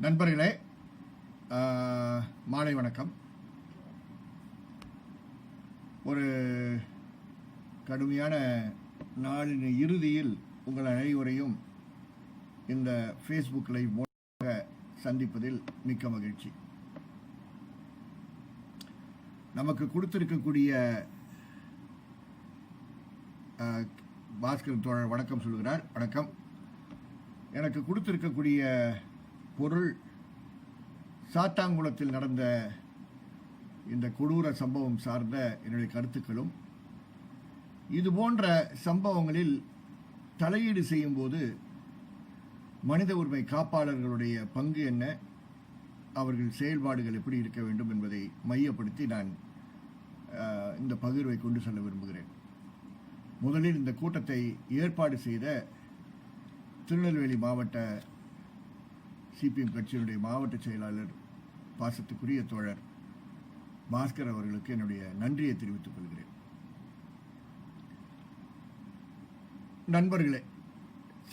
நண்பர்களே, மாலை வணக்கம். ஒரு கடுமையான நாளின் இறுதியில் உங்கள் அனைவரையும் இந்த ஃபேஸ்புக் லைவ் மூலமாக சந்திப்பதில் மிக்க மகிழ்ச்சி. நமக்கு கொடுத்திருக்கக்கூடிய பாஸ்கர் தோழர் வணக்கம் சொல்கிறார். வணக்கம். எனக்கு கொடுத்திருக்கக்கூடிய பொருள் சாத்தாங்குளத்தில் நடந்த இந்த கொடூர சம்பவம் சார்ந்த என்னுடைய கருத்துக்களும், இது போன்ற சம்பவங்களில் தலையீடு செய்யும் போது மனித உரிமை காப்பாளர்களுடைய பங்கு என்ன, அவர்கள் செயல்பாடுகள் எப்படி இருக்க வேண்டும் என்பதை மையப்படுத்தி நான் இந்த பகிர்வை கொண்டு செல்ல விரும்புகிறேன். முதலில் இந்த கூட்டத்தை ஏற்பாடு செய்த திருநெல்வேலி மாவட்ட சிபிஎம் கட்சியினுடைய மாவட்ட செயலாளர் பாசத்துக்குரிய தோழர் பாஸ்கர் அவர்களுக்கு என்னுடைய நன்றியை தெரிவித்துக் கொள்கிறேன். நண்பர்களே,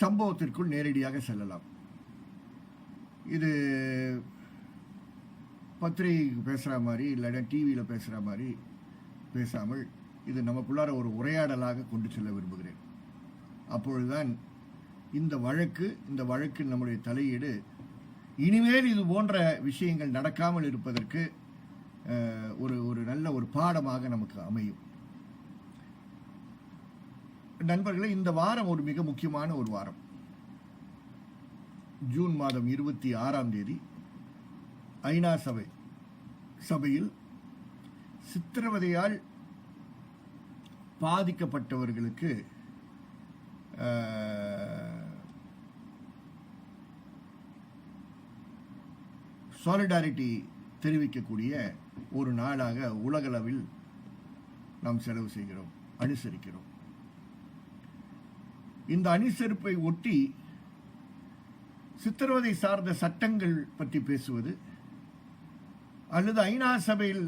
சம்பவத்திற்குள் நேரடியாக செல்லலாம். இது பத்திரிகை பேசுகிற மாதிரி இல்லைன்னா டிவியில் பேசுகிற மாதிரி பேசாமல் இது நமக்குள்ளார ஒரு உரையாடலாக கொண்டு செல்ல விரும்புகிறேன். அப்பொழுதுதான் இந்த வழக்கு நம்முடைய தலையீடு இனிமேல் இது போன்ற விஷயங்கள் நடக்காமல் இருப்பதற்கு ஒரு நல்ல ஒரு பாடமாக நமக்கு அமையும். நண்பர்களே, இந்த வாரம் ஒரு மிக முக்கியமான ஒரு வாரம். ஜூன் மாதம் 26 ஐநா சபையில் சித்திரவதையால் பாதிக்கப்பட்டவர்களுக்கு சாலிடாரிட்டி தெரிவிக்கக்கூடிய ஒரு நாளாக உலகளவில் நாம் செலவு செய்கிறோம், அனுசரிக்கிறோம். இந்த அனுசரிப்பை ஒட்டி சித்திரவதை சார்ந்த சட்டங்கள் பற்றி பேசுவது அல்லது ஐநா சபையில்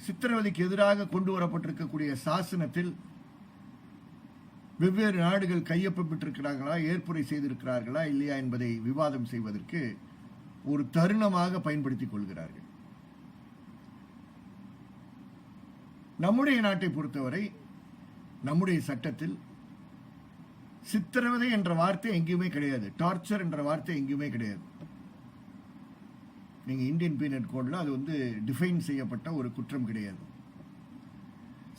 சித்திரவதைக்கு எதிராக கொண்டு வரப்பட்டிருக்கக்கூடிய சாசனத்தில் வெவ்வேறு நாடுகள் கையொப்பமிட்டிருக்கிறார்களா, ஏற்புரை செய்திருக்கிறார்களா இல்லையா என்பதை விவாதம் செய்வதற்கு ஒரு தருணமாக பயன்படுத்திக் கொள்கிறார்கள். நம்முடைய நாட்டை பொறுத்தவரை நம்முடைய சட்டத்தில் சித்திரவதை என்ற வார்த்தை எங்கேயுமே கிடையாது. டார்ச்சர் என்ற வார்த்தை எங்கேயுமே கிடையாது. நீங்க இந்தியன் பீனல் கோட்ல அது டிஃபைன் செய்யப்பட்ட ஒரு குற்றம் கிடையாது.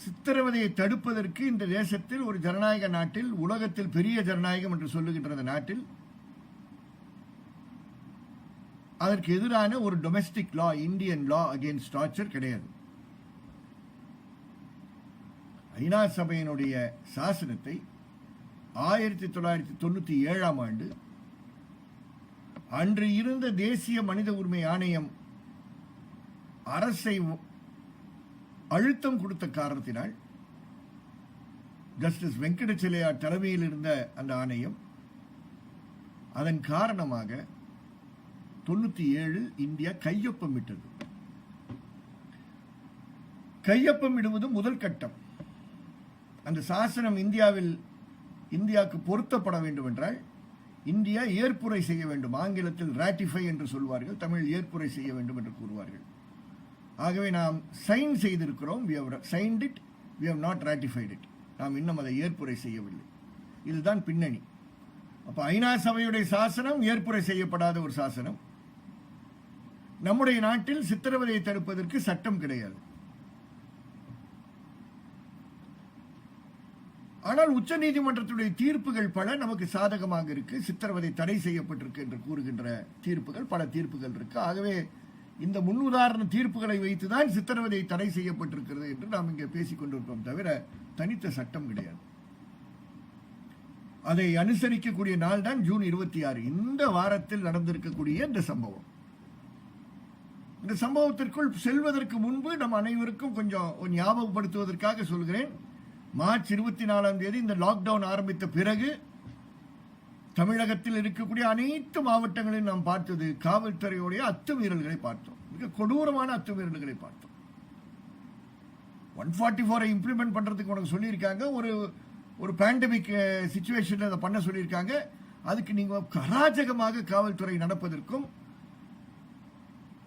சித்திரவதையை தடுப்பதற்கு இந்த தேசத்தில், ஒரு ஜனநாயக நாட்டில், உலகத்தில் பெரிய ஜனநாயகம் என்று சொல்லுகின்ற நாட்டில் அதற்கு எதிரான ஒரு டொமெஸ்டிக் லா, இந்தியன் லா அகெயின்ஸ்ட் டார்ச்சர் கிடையாது. ஐநா சபையினுடைய சாசனத்தை 1997 அன்று இருந்த தேசிய மனித உரிமை ஆணையம் அரசை அழுத்தம் கொடுத்த காரணத்தினால், ஜஸ்டிஸ் வெங்கடச்செல்லையா தலைமையில் இருந்த அந்த ஆணையம், அதன் காரணமாக 97 இந்தியா கையொப்பமிட்டது. கையொப்பமிடுவது முதல் கட்டம். அந்த சாசனம் இந்தியாவுக்கு பொருத்தப்பட வேண்டும் என்றால் இந்தியா ஏற்புரை செய்ய வேண்டும். ஆங்கிலத்தில் ராட்டிஃபை என்று சொல்வார்கள், தமிழில் ஏற்புரை செய்ய வேண்டும் என்று கூறுவார்கள். ஆகவே நாம் சைன் செய்திருக்கிறோம். we have signed it, we have not ratified it. நாம் இன்னும் அதை ஏற்புரை செய்யவில்லை. இதுதான் பின்னணி. அப்ப ஐநா சபையுடைய சாசனம் ஏற்புரை செய்யப்படாத ஒரு சாசனம். நம்முடைய நாட்டில் சித்திரவதையை தடுப்பதற்கு சட்டம் கிடையாது. ஆனால் உச்ச நீதிமன்றத்துடைய தீர்ப்புகள் பல நமக்கு சாதகமாக இருக்கு. சித்திரவதை தடை செய்யப்பட்டிருக்கு என்று கூறுகின்ற தீர்ப்புகள், பல தீர்ப்புகள் இருக்கு. ஆகவே இந்த முன்னுதாரண தீர்ப்புகளை வைத்துதான் சித்திரவதை தடை செய்யப்பட்டிருக்கிறது என்று நாம் இங்கே பேசிக் கொண்டிருக்கிறோம், தவிர தனித்த சட்டம் கிடையாது. அதை அனுசரிக்கக்கூடிய நாள் தான் ஜூன் 26. இந்த வாரத்தில் நடந்திருக்கக்கூடிய இந்த சம்பவம். இந்த சம்பவத்திற்குள் செல்வதற்கு முன்பு நம் அனைவருக்கும் கொஞ்சம் ஞாபகப்படுத்துவதற்காக சொல்கிறேன். மார்ச் 24 இந்த லாக்டவுன் ஆரம்பித்த பிறகு தமிழகத்தில் இருக்கக்கூடிய அனைத்து மாவட்டங்களில் நாம் பார்த்தது காவல்துறையுடைய அத்துமீறல்களை பார்த்தோம். மிக கொடூரமான அத்துமீறல்களை பார்த்தோம். 144 இம்ப்ளிமெண்ட் பண்றதுக்கு உனக்கு சொல்லியிருக்காங்க. ஒரு பேண்டமிக் சிச்சுவேஷன்ல அதை பண்ண சொல்லியிருக்காங்க. அதுக்கு நீங்க அராஜகமாக காவல்துறை நடப்பதற்கும்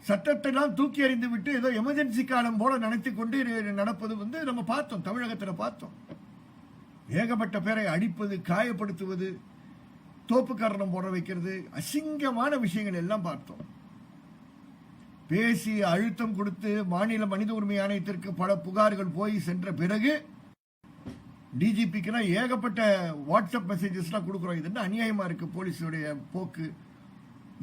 சட்டத்தெல்லாம் தூக்கி எறிந்து விட்டு ஏதோ எமர்ஜென்சி காலம் போல நினைத்து கொண்டு நடப்பது நம்ம பார்த்தோம், தமிழகத்தில் பார்த்தோம். ஏகப்பட்ட பேரை அடிப்பது, காயப்படுத்துவது, தோப்பு காரணம் போட வைக்கிறது, அசிங்கமான விஷயங்கள் எல்லாம் பார்த்தோம். பேசி அழுத்தம் கொடுத்து மாநில மனித உரிமை ஆணையத்திற்கு பல புகார்கள் போய் சென்ற பிறகு டிஜிபிக்குனா ஏகப்பட்ட வாட்ஸ்அப் மெசேஜஸ்லாம் கொடுக்குறோம். இது என்ன அநியாயமா இருக்கு போலீஸுடைய போக்கு.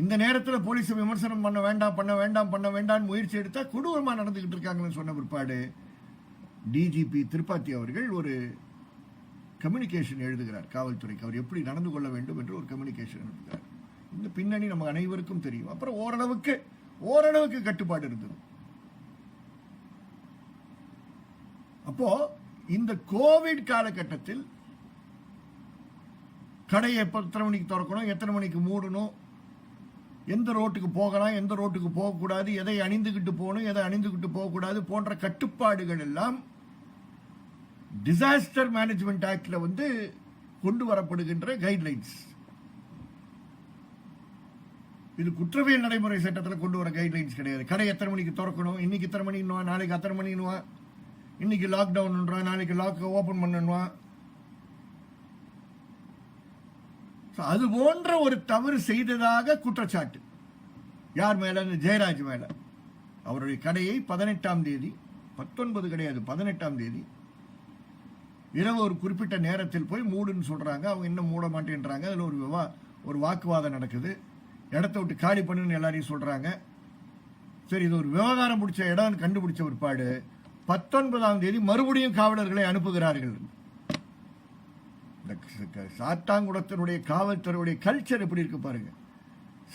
இந்த நேரத்தில் போலீஸை விமர்சனம் பண்ண வேண்டாம் முயற்சி எடுத்தா கொடூரமா நடந்துகிட்டு இருக்காங்கன்னு சொன்ன பிற்பாடு டிஜிபி திரிபாதி அவர்கள் ஒரு கம்யூனிகேஷன் எழுதுகிறார் காவல்துறைக்கு. அவர் எப்படி நடந்து கொள்ள வேண்டும் என்று ஒரு கம்யூனிகேஷன் எழுதுகிறார். இந்த பின்னணி நம்ம அனைவருக்கும் தெரியும். அப்புறம் ஓரளவுக்கு கட்டுப்பாடு இருந்தது. அப்போ இந்த கோவிட் காலகட்டத்தில் கடையை எத்தனை மணிக்கு திறக்கணும், எத்தனை மணிக்கு மூடணும், எந்த ரோட்டுக்கு போகலாம், எந்த ரோட்டுக்கு போகக்கூடாது, எதை அணிந்துகிட்டு போகணும், எதை அணிந்துகிட்டு போகக்கூடாது போன்ற கட்டுப்பாடுகள் எல்லாம் டிசாஸ்டர் மேனேஜ்மெண்ட் ஆக்ட்ல கொண்டு வரப்படுகின்ற கைட்லைன்ஸ். இது குற்றவியல் நடைமுறை சட்டத்தில் கொண்டு வர கைட்லைன்ஸ் கிடையாது. கடை எத்தனை மணிக்கு திறக்கணும், இன்னைக்கு இத்தனை மணி, நாளைக்கு அத்தனை மணின்னுவா, இன்னைக்கு லாக்டவுன், நாளைக்கு லாக் ஓபன் பண்ணுவான். அது போன்ற ஒரு தவறு செய்ததாக குற்றச்சாட்டு யார் மேல? ஜெயராஜ் மேல. அவருடைய கடையை 18ஆம் தேதி, 19 கிடையாது, 18ஆம் தேதி இரவு ஒரு குறிப்பிட்ட நேரத்தில் போய் மூடுன்னு சொல்றாங்க. அவங்க இன்னும் மூட மாட்டேன்றாங்க. அதில் ஒரு வாக்குவாதம் நடக்குது. இடத்த விட்டு காலி பண்ணுன்னு எல்லாரையும் சொல்றாங்க. சரி, இது ஒரு விவகாரம் பிடிச்ச இடம் கண்டுபிடிச்ச பிற்பாடு 19ஆம் தேதி மறுபடியும் காவலர்களை அனுப்புகிறார்கள். சாத்தாங்குளத்தினுடைய காவல்துறையுடைய கல்ச்சர் எப்படி இருக்கு பாருங்க.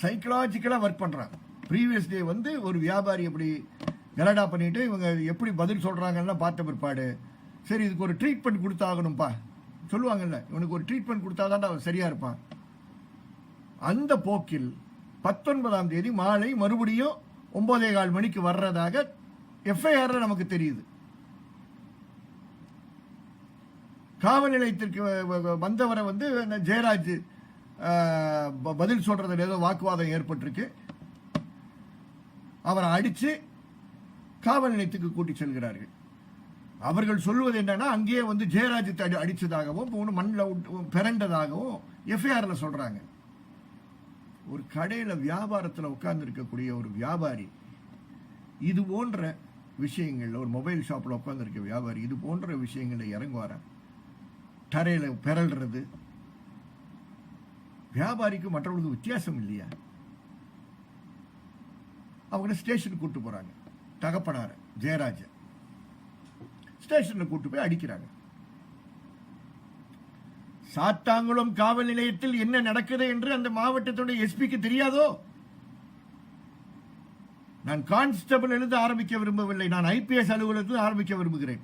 சைக்கலாஜிக்கலா ஒர்க் பண்றாங்க. ப்ரீவியஸ் டே ஒரு வியாபாரி எப்படி கலடா பண்ணிட்டு இவங்க எப்படி பதில் சொல்றாங்கன்னா பார்த்த பிற்பாடு சரி இதுக்கு ஒரு ட்ரீட்மெண்ட் கொடுத்தாகணும்பா சொல்லுவாங்கல்ல, இவனுக்கு ஒரு ட்ரீட்மெண்ட் கொடுத்தாதான் அவன் சரியா இருப்பான். அந்த போக்கில் 19ஆம் தேதி மாலை மறுபடியும் 9:15 மணிக்கு வர்றதாக எஃப்ஐஆர் நமக்கு தெரியுது. காவல் நிலையத்திற்கு வந்தவரை ஜெயராஜ் பதில் சொல்றதுல ஏதோ வாக்குவாதம் ஏற்பட்டிருக்கு. அவரை அடிச்சு காவல் நிலையத்துக்கு கூட்டி செல்கிறார்கள். அவர்கள் சொல்லுவது என்னன்னா அங்கேயே ஜெயராஜ் அடிச்சதாகவும் மண்ணில் பிறண்டதாகவும் எஃப்ஐஆர்ல சொல்றாங்க. ஒரு கடையில வியாபாரத்தில் உட்கார்ந்து இருக்கக்கூடிய ஒரு வியாபாரி இது போன்ற விஷயங்கள்ல, ஒரு மொபைல் ஷாப்ல உட்கார்ந்து இருக்க வியாபாரி இது போன்ற விஷயங்கள்ல இறங்குவார, தரையில பிறல்றது, வியாபாரிக்கு மற்றவங்களுக்கு வித்தியாசம் இல்லையா? அவங்க ஸ்டேஷனுக்கு கூட்டு போறாங்க. தகப்பனார ஜெயராஜ ஸ்டேஷன்ல கூட்டு போய் அடிக்கிறாங்க. சாத்தாங்குளம் காவல் நிலையத்தில் என்ன நடக்குது என்று அந்த மாவட்டத்துடைய எஸ்பிக்கு தெரியாதோ? நான் கான்ஸ்டபிள் எழுத ஆரம்பிக்க விரும்பவில்லை, நான் ஐபிஎஸ் அலுவலகத்தில் ஆரம்பிக்க விரும்புகிறேன்.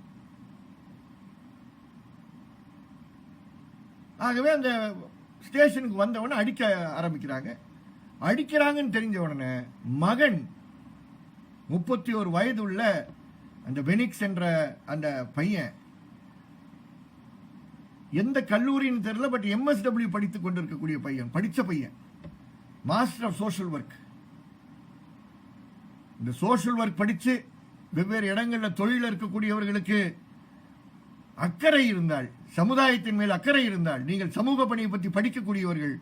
ஆகவே அந்த ஸ்டேஷனுக்கு வந்தவன அடிக்க ஆரம்பிக்கிறாங்க. அடிக்கிறாங்கன்னு தெரிஞ்ச உடனே மகன் 31 வயது உள்ள அந்த பெனிக்ஸ் என்ற அந்த பையன் எந்த கல்லூரின்னு தெரியல, பட் எம்எஸ்டபிள்யூ படித்துக் கொண்டிருக்கக்கூடிய பையன், படிச்ச பையன், மாஸ்டர் ஆஃப் சோஷியல் ஒர்க். இந்த சோஷியல் ஒர்க் படிச்சு வெவ்வேறு இடங்களில் தொழில் இருக்கக்கூடியவர்களுக்கு அக்கறை இருந்தால், சமுதாயத்தின் மேல் அக்கறை இருந்தால், நீங்கள் சமூக பணியை பற்றி படிக்கக்கூடியவர்கள்,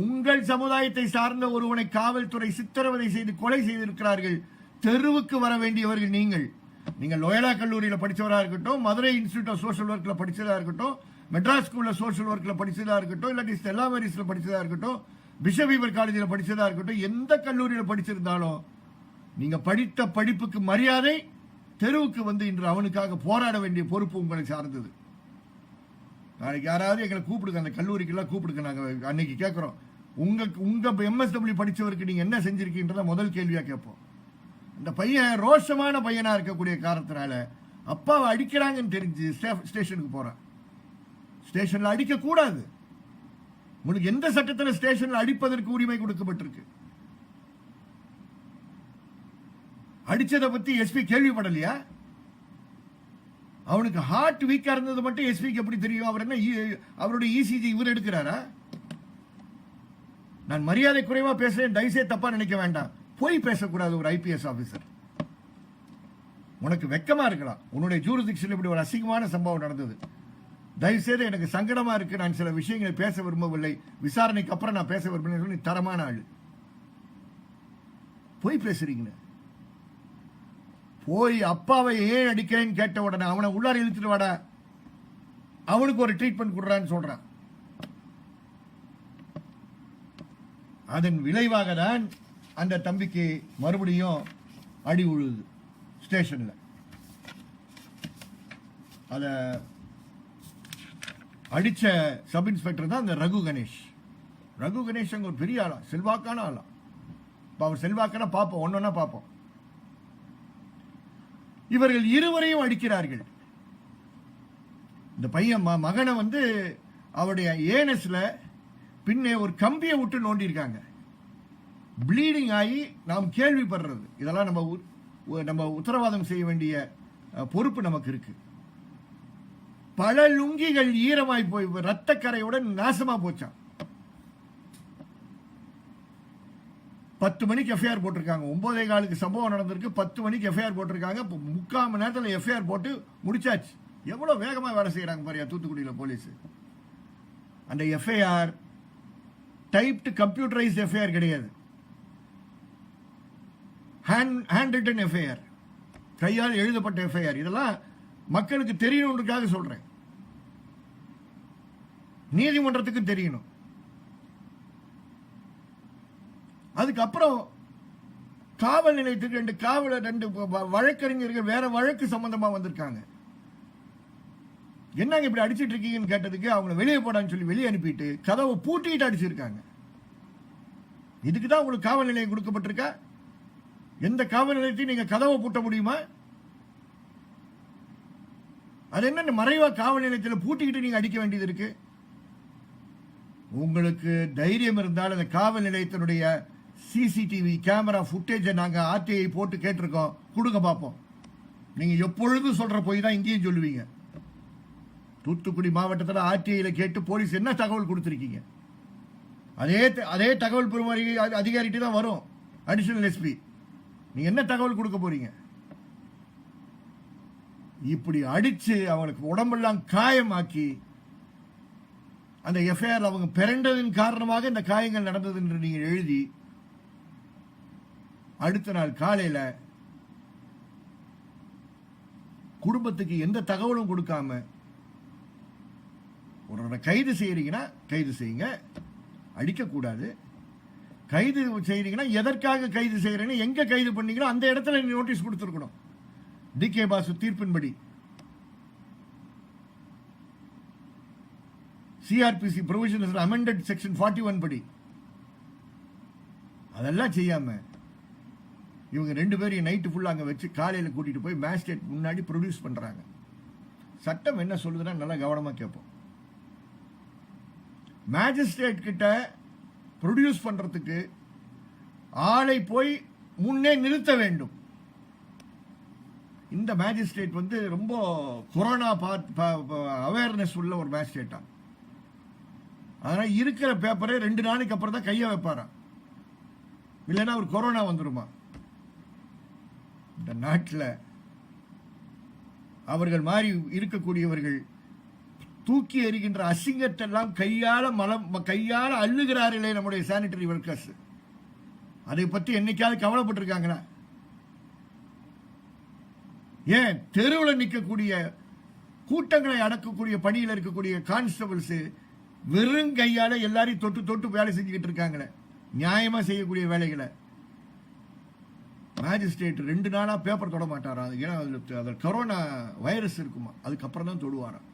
உங்கள் சமுதாயத்தை சார்ந்த ஒருவனை காவல்துறை சித்திரவதை செய்து கொலை செய்திருக்கிறார்கள், தெருவுக்கு வர வேண்டியவர்கள் நீங்கள் லோயலா கல்லூரியில் படித்தவராக இருக்கட்டும், மதுரை இன்ஸ்டிடியூட் ஆஃப் சோஷியல் ஒர்க்ல படிச்சதா இருக்கட்டும், மெட்ராஸ் ஸ்கூல்ல சோஷியல் ஒர்க்ல படிச்சதா இருக்கட்டும், இல்லாட்டி ஸ்டெல்லா மேரிஸ்ல படிச்சதா இருக்கட்டும், பிஷப் வீவர் காலேஜில் படிச்சதா இருக்கட்டும், எந்த கல்லூரியில் படிச்சிருந்தாலும் நீங்க படித்த படிப்புக்கு மரியாதை, தெருவுக்கு இன்று அவனுக்காக போராட வேண்டிய பொறுப்பு உங்களை சார்ந்தது. நாளைக்கு யாராவது எங்களை கூப்பிடுங்க, அந்த கல்லூரிக்கு எல்லாம் கூப்பிடுங்க, நாங்க அன்னைக்கு கேட்கிறோம் உங்க எம்எஸ்டபிள்யூ படிச்சவருக்கு நீங்க என்ன செஞ்சிருக்கீன்றத முதல் கேள்வியா கேட்போம். அந்த பையன் ரோஷமான பையனா இருக்கக்கூடிய காரணத்தினால அப்பாவை அடிக்கிறாங்கன்னு தெரிஞ்சு ஸ்டேஷனுக்கு போறான். ஸ்டேஷன்ல அடிக்க கூடாது. உங்களுக்கு எந்த சட்டத்தில் ஸ்டேஷன்ல அடிப்பதற்கு உரிமை கொடுக்கப்பட்டிருக்கு? அடிச்சதை பத்தி எஸ்பி கேள்விப்படலையா? அவனுக்கு ஹார்ட் வீக்கா இருந்தது மட்டும் எஸ்பிக்கு எப்படி தெரியும்? அவர் என்ன அவருடைய இசிஜி இவர் எடுக்கிறாரா? நான் மரியாதை குறைவா பேசுறேன், தயவுசெய்து தப்பா நினைக்க வேண்டாம். போய் பேசக்கூடாது ஒரு ஐபிஎஸ் ஆபீசர். உனக்கு வெக்கமா இருக்கலாம், உன்னுடைய ஜூரிடிக்ஷன் இப்படி ஒரு அசிங்கமான சம்பவம் நடந்தது, தயவுசெய்து எனக்கு சங்கடமா இருக்கு, நான் சில விஷயங்களை பேச விரும்பவில்லை, விசாரணைக்கு அப்புறம் நான் பேச விரும்பினேன், தரமான ஆளு போய் பேசுறீங்க. போய் அப்பாவை ஏன் அடிக்கிறேன்னு கேட்ட உடனே அவனை உள்ளார இழுத்துட்டு வாடா, அவனுக்கு ஒரு ட்ரீட்மெண்ட் கொடுறான்னு சொல்றான். அதன் விளைவாக தான் அந்த தம்பிக்கு மறுபடியும் அடி உழுது ஸ்டேஷன்ல. அத அடிச்ச சப் இன்ஸ்பெக்டர் தான் அந்த ரகு கணேஷ். ரகு கணேஷ் அங்க ஒரு பெரிய ஆளா, செல்வாக்கான ஆளா. அவர் செல்வாக்கான பார்ப்போம், ஒன்னொன்னா பார்ப்போம். இவர்கள் இருவரையும் அடிக்கிறார்கள். இந்த பையன் மகனை வந்து அவருடைய ஏனஸ்ல பின்னே ஒரு கம்பியை விட்டு நோண்டி இருக்காங்க. ப்ளீடிங் ஆகி நாம் கேள்விப்படுறது, இதெல்லாம் நம்ம உத்தரவாதம் செய்ய வேண்டிய பொறுப்பு நமக்கு இருக்கு. பல லுங்கிகள் ஈரமாய் போய் ரத்தக்கரையுடன் நாசமா போச்சான். 10 மணிக்கு எஃப்ஐஆர் போட்டிருக்காங்க. 9:15 சம்பவம் நடந்திருக்கு, 10 மணிக்கு எஃப்ஐஆர் போட்டிருக்காங்க. 3/4 மணி நேரத்தில் எஃப்ஐஆர் போட்டு முடிச்சாச்சு. எவ்வளவு வேகமா வேலை செய்யறாங்க பாரியா தூத்துக்குடியில போலீஸ். அந்த எஃப்ஐஆர் டைப்டு கம்ப்யூட்டரைஸ்ட் எஃப்ஐஆர் கிடையாது, ஹேண்ட் ரிட்டன் எஃப்ஐஆர், கையால் எழுதப்பட்ட எஃப்ஐஆர். இதெல்லாம் மக்களுக்கு தெரியணுன்றதுக்காக சொல்றேன், நீதிமன்றத்துக்கு தெரியணும். அதுக்கப்புறம் காவல் நிலையத்துக்கு 2 வழக்கறிஞர்கள் வேற வழக்கு சம்பந்தமா வந்திருக்காங்க. என்னங்க இப்படி அடிச்சிட்டு இருக்கீங்கன்னு கேட்டதுக்கு அவங்க வெளியே போடான்னு சொல்லி வெளியே அனுப்பிட்டு கதவை பூட்டிட்டு அடிச்சிருக்காங்க. இதுக்கு தான் உங்களுக்கு காவல் நிலையம் கொடுக்கப்பட்டிருக்கா? எந்த காவல் நிலையத்தையும் நீங்க கதவை பூட்ட முடியுமா? அது என்ன மறைவா காவல் நிலையத்தில் பூட்டிக்கிட்டு நீங்க அடிக்க வேண்டியது இருக்கு? உங்களுக்கு தைரியம் இருந்தால் அந்த காவல் நிலையத்தினுடைய சிசிடிவி கேமரா ஃபுட்டேஜை நாங்க ஆர்டிஐ போட்டு கேட்டிருக்கோம், கொடுங்க பார்ப்போம். நீங்க எப்பொழுதும் சொல்ற போய் தான் இங்கேயும் சொல்லுவீங்க. தூத்துக்குடி மாவட்டத்தில் ஆர்டிஐல கேட்டு போலீஸ் என்ன தகவல் கொடுத்திருக்கீங்க? அதே தகவல் பெறும் அதிகாரிட்டு தான் வரும் அடிஷனல் எஸ்பி. நீங்க என்ன தகவல் கொடுக்க போறீங்க? இப்படி அடிச்சு அவங்களுக்கு உடம்பெல்லாம் காயமாக்கி அந்த எஃப்ஐஆர் அவங்க பிறண்டதின் காரணமாக இந்த காயங்கள் நடந்தது என்று நீங்க எழுதி அடுத்த நாள் காலையில குடும்பத்துக்கு எந்த தகவலும் கொடுக்காம ஒரு கைது செய்யறீங்கன்னா கைது செய்யுங்க, அடிக்கக்கூடாது. கைது செய்யறீங்கன்னா எதற்காக கைது செய்யறீங்க, எங்க கைது பண்ணீங்களோ அந்த இடத்துல நோட்டீஸ் கொடுத்துருக்கணும். டி.கே. பாசு தீர்ப்பின்படி சிஆர்பிசி ப்ரொவிஷன் அமெண்டட் செக்ஷன் 41 படி அதெல்லாம் செய்யாம இவங்க 2 பேரையும் நைட்டு ஃபுல்லா அங்க வச்சு காலையில கூட்டிட்டு போய் மேஜிஸ்ட்ரேட் முன்னாடி ப்ரொடியூஸ் பண்றாங்க. சட்டம் என்ன சொல்லுதுன்னா நல்லா கவனமா கேட்போம். மேஜிஸ்ட்ரேட் கிட்ட ப்ரொடியூஸ் பண்றதுக்கு ஆளை போய் முன்னே நிறுத்த வேண்டும். இந்த மேஜிஸ்ட்ரேட் வந்து ரொம்ப கொரோனா அவேர்னஸ் உள்ள ஒரு மேஜிஸ்ட்ரேட்டா. அதனால இருக்கிற பேப்பரை 2 நாளைக்கு அப்புறம் தான் கைய வைப்பாராம், இல்லைன்னா ஒரு கொரோனா வந்துருமா. இந்த நாட்டில் அவர்கள் மாதிரி இருக்கக்கூடியவர்கள் தூக்கி எறிகின்ற அசிங்கத்தெல்லாம் கையால அள்ளுகிறார்களே நம்முடைய சானிட்டரி ஒர்க்கர்ஸ். அதை பற்றி என்னைக்காவது கவலைப்பட்டிருக்காங்களா? ஏன் தெருவில் நிற்கக்கூடிய கூட்டங்களை அடக்கக்கூடிய பணியில் இருக்கக்கூடிய கான்ஸ்டபிள்ஸ் வெறும் கையால எல்லாரையும் தொட்டு தொட்டு வேலை செஞ்சுக்கிட்டு இருக்காங்களே, நியாயமா செய்யக்கூடிய வேலைகளை. மேஜிஸ்ட்ரேட் 2 நாளா பேப்பர் தொட மாட்டாரா? ஏன்னா அதில் கொரோனா வைரஸ் இருக்குமா, அதுக்கப்புறம் தான் தொடுவாராம்.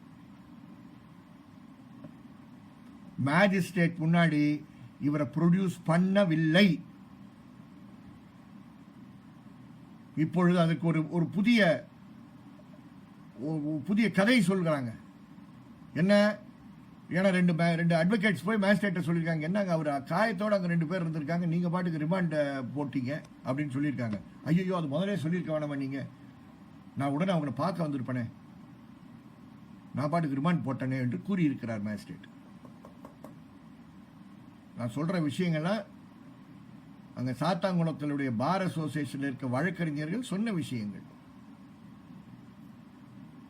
மேஜிஸ்ட்ரேட் முன்னாடி இவரை ப்ரொடியூஸ் பண்ணவில்லை. இப்பொழுது அதுக்கு ஒரு புதிய கதை சொல்கிறாங்க. என்ன? ஏன்னா 2 அட்வொகேட்ஸ் போய் மேஜிஸ்ட்ரேட் சொல்லியிருக்காங்க, என்னங்க அவர் காயத்தோடு அங்கே 2 பேர் இருந்திருக்காங்க, நீங்க பாட்டுக்கு ரிமாண்ட் போட்டீங்க அப்படின்னு சொல்லியிருக்காங்க. ஐயோ, அது முதலே சொல்லியிருக்க வேணாமா நீங்க? நான் உடனே அவங்களை பார்க்க வந்திருப்பேனே, நான் பாட்டுக்கு ரிமாண்ட் போட்டேனே என்று கூறியிருக்கிறார் மேஜிஸ்ட்ரேட். நான் சொல்ற விஷயங்கள்லாம் அங்க சாத்தாங்குளத்தினுடைய பார் அசோசியேஷன்ல இருக்க வழக்கறிஞர்கள் சொன்ன விஷயங்கள்.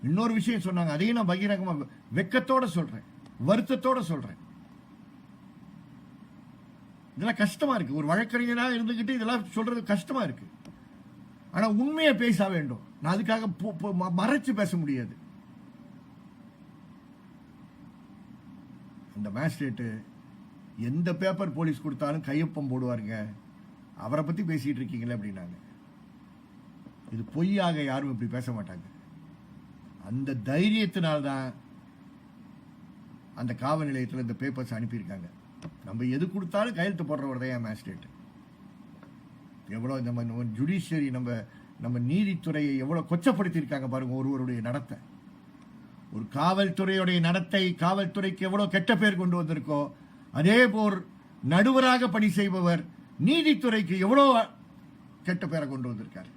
இன்னொரு விஷயம் சொன்னாங்க, அதையும் நான் பகிரங்கமா வெக்கத்தோட சொல்றேன், வருத்தத்தோட சொல்றேன். இதெல்லாம் கஷ்டமா இருக்கு. ஒரு வழக்கறிஞராக இருந்துகிட்டு இதெல்லாம் சொல்றது கஷ்டமா இருக்கு. ஆனா உண்மையை பேச வேண்டும். நான் அதுக்காக மறைச்சு பேச முடியாது. அந்த மேஜிஸ்ட்ரேட் எந்த பேப்பர் போலீஸ் கொடுத்தாலும் கையொப்பம் போடுவாருங்க. அவரை பத்தி பேசிட்டு இருக்கீங்களே அப்படின்னாங்க. இது பொய்யாக யாரும் இப்படி பேச மாட்டாங்க. அந்த தைரியத்தினால்தான் அந்த காவல் நிலையத்தில் இந்த பேப்பர்ஸ் அனுப்பியிருக்காங்க. நம்ம எது கொடுத்தாலும் கையெழுத்து போடுறவர் தான் மேஜிஸ்ட்ரேட். எவ்வளோ நம்ம ஜுடிஷியரி நம்ம நீதித்துறையை எவ்வளோ கொச்சப்படுத்தியிருக்காங்க பாருங்க. ஒருவருடைய நடத்தை, ஒரு காவல்துறையுடைய நடத்தை காவல்துறைக்கு எவ்வளோ கெட்ட பேர் கொண்டு வந்திருக்கோ, அதே போல் நடுவராக பணி செய்பவர் நீதித்துறைக்கு எவ்வளோ கெட்ட பேரை கொண்டு வந்திருக்கார்.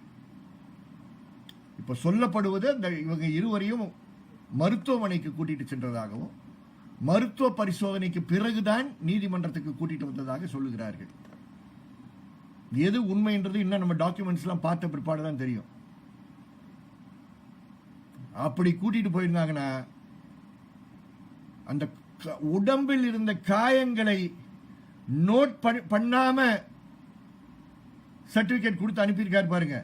இப்ப சொல்லப்படுவது இவங்க இருவரையும் மருத்துவமனைக்கு கூட்டிட்டு சென்றதாகவும், மருத்துவ பரிசோதனைக்கு பிறகுதான் நீதிமன்றத்துக்கு கூட்டிட்டு வந்ததாக சொல்லுகிறார்கள். எது உண்மைன்றது இன்னும் நம்ம டாக்குமெண்ட்ஸ் எல்லாம் பார்த்த பிற்பாடுதான் தெரியும். அப்படி கூட்டிட்டு போயிருந்தாங்கன்னா அந்த உடம்பில் இருந்த காயங்களை நோட் பண்ணாம சர்டிபிகேட் கொடுத்து அனுப்பியிருக்காரு பாருங்க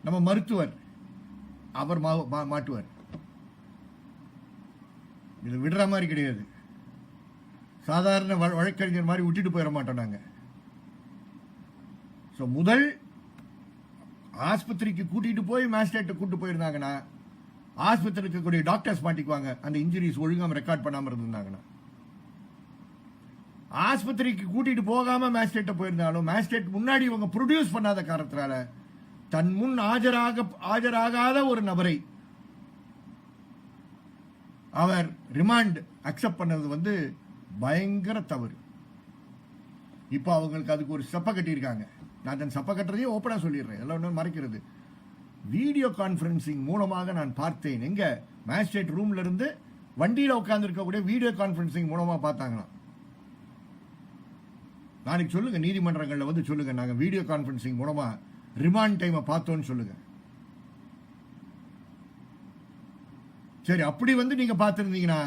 நம்ம மருத்துவர். அவர் மாட்டுவார். இது விடுற மாதிரி கிடையாது. சாதாரண வழக்கறிஞர் மாதிரி விட்டுட்டு போயிட மாட்டோம் நாங்க. முதல் ஆஸ்பத்திரிக்கு கூட்டிட்டு போய் மேஜிஸ்ட்ரேட் கூட்டு போயிருந்தாங்கன்னா ஆஸ்பத்திரிக்கு இருக்கக்கூடிய டாக்டர்ஸ் மாட்டிக்குவாங்க. அந்த இன்ஜுரிஸ் ஒழுங்காம ரெக்கார்ட் பண்ணாம இருந்தாங்கன்னா. ஆஸ்பத்திரிக்கு கூட்டிட்டு போகாம மேஜிஸ்ட்ரேட் போயிருந்தாலும் மேஜிஸ்ட்ரேட் முன்னாடி இவங்க ப்ரொடியூஸ் பண்ணாத காரணத்தினால தன் முன் ஆஜராகாத ஒரு நபரை அவர் ரிமாண்ட் அக்செப்ட் பண்ணது பயங்கர தவறு. இப்ப அவங்களுக்கு அதுக்கு ஒரு சப்ப கட்டியிருக்காங்க. நான் அதன் சப்ப கட்டுறதையும் ஓப்பனா சொல்லிடுறேன், எல்லாம் மறைக்கிறது. வீடியோ கான்பரன்சிங் மூலமாக நான் பார்த்தேன். எங்க மேஜிஸ்ட்ரேட் ரூம்ல இருந்து வண்டியில உட்கார்ந்து இருக்கக்கூடிய வீடியோ கான்பரன்சிங் மூலமா பார்த்தாங்களாம். நாளைக்கு சொல்லுங்க, நீதிமன்றங்கள்ல சொல்லுங்க, நாங்க வீடியோ கான்பரன்சிங் மூலமா ரிமாண்ட் டைமை பார்த்தோம்னு சொல்லுங்க. சரி, அப்படி நீங்க பார்த்திருந்தீங்கன்னா,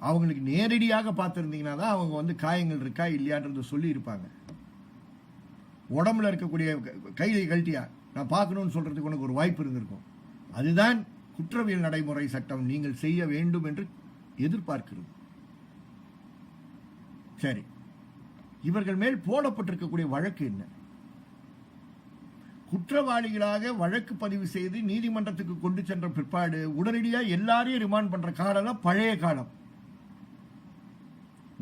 அவங்களுக்கு நேரடியாக பார்த்திருந்தீங்கன்னா தான் அவங்க காயங்கள் இருக்கா இல்லையான்றது சொல்லி இருப்பாங்க. உடம்புல இருக்கக்கூடிய கைதை கழட்டியா நான் பார்க்கணும்னு சொல்றதுக்கு உனக்கு ஒரு வாய்ப்பு இருந்திருக்கும். அதுதான் குற்றவியல் நடைமுறை சட்டம் நீங்கள் செய்ய வேண்டும் என்று எதிர்பார்க்கிறது. சரி, இவர்கள் மேல் போடப்பட்டிருக்கக்கூடிய வழக்கு என்ன? குற்றவாளிகளாக வழக்கு பதிவு செய்து நீதிமன்றத்துக்கு கொண்டு சென்ற பிற்பாடு உடனடியாக எல்லாரையும் ரிமாண்ட் பண்ற காலம் பழைய காலம்.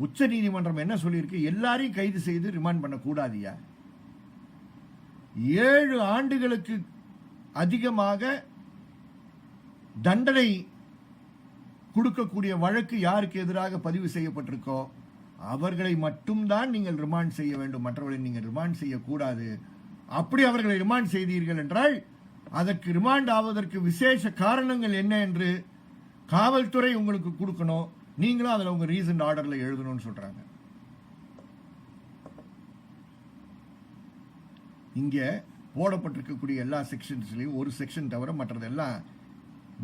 உச்ச நீதிமன்றம் என்ன சொல்லியிருக்கு? எல்லாரையும் கைது செய்து ரிமாண்ட் பண்ண கூடாதியா? 7 ஆண்டுகளுக்கு அதிகமாக தண்டனை கொடுக்கக்கூடிய வழக்கு யாருக்கு எதிராக பதிவு செய்யப்பட்டிருக்கோ அவர்களை மட்டும்தான் நீங்கள் ரிமாண்ட் செய்ய வேண்டும், மற்றவர்களை நீங்கள் ரிமாண்ட் செய்யக்கூடாது. அப்படி அவர்களை ரிமாண்ட் செய்தீர்கள் என்றால் அதற்கு ரிமாண்ட் ஆவதற்கு விசேஷ காரணங்கள் என்ன என்று காவல்துறை உங்களுக்கு கொடுக்கணும். நீங்களும் அதில் உங்க ரீசன்ட் ஆர்டர்ல எழுதணும்னு சொல்றாங்க. இங்க போடப்பட்டிருக்கக்கூடிய எல்லா செக்ஷன்ஸ்லையும் ஒரு செக்ஷன் தவிர மற்றதெல்லாம்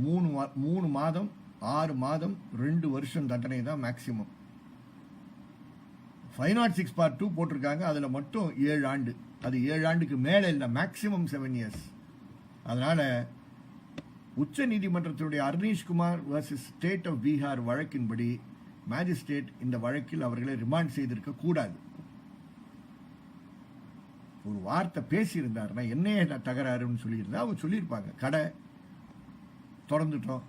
3 மாதம் 6 மாதம் 2 வருஷம் தண்டனை தான் மேக்சிமம். 506 part 2 போட்டிருக்காங்க, அதுல மட்டும் 7 ஆண்டு. அது 7 ஆண்டுக்கு மேல இல்ல, மேக்சிமம் 7 years. அதனால உச்ச நீதிமன்றத்தினுடைய Arneshkumar versus state of Bihar வழக்கின்படி மேஜிஸ்ட்ரேட் இந்த வழக்கில் அவர்களை ரிமாண்ட் செய்திருக்க கூடாது. ஒரு வார்த்தை பேசியிருந்தாருன்னா என்னைய தகராறுன்னு சொல்லியிருந்தா அவங்க சொல்லியிருப்பாங்க, கடை திறந்துட்டோம்,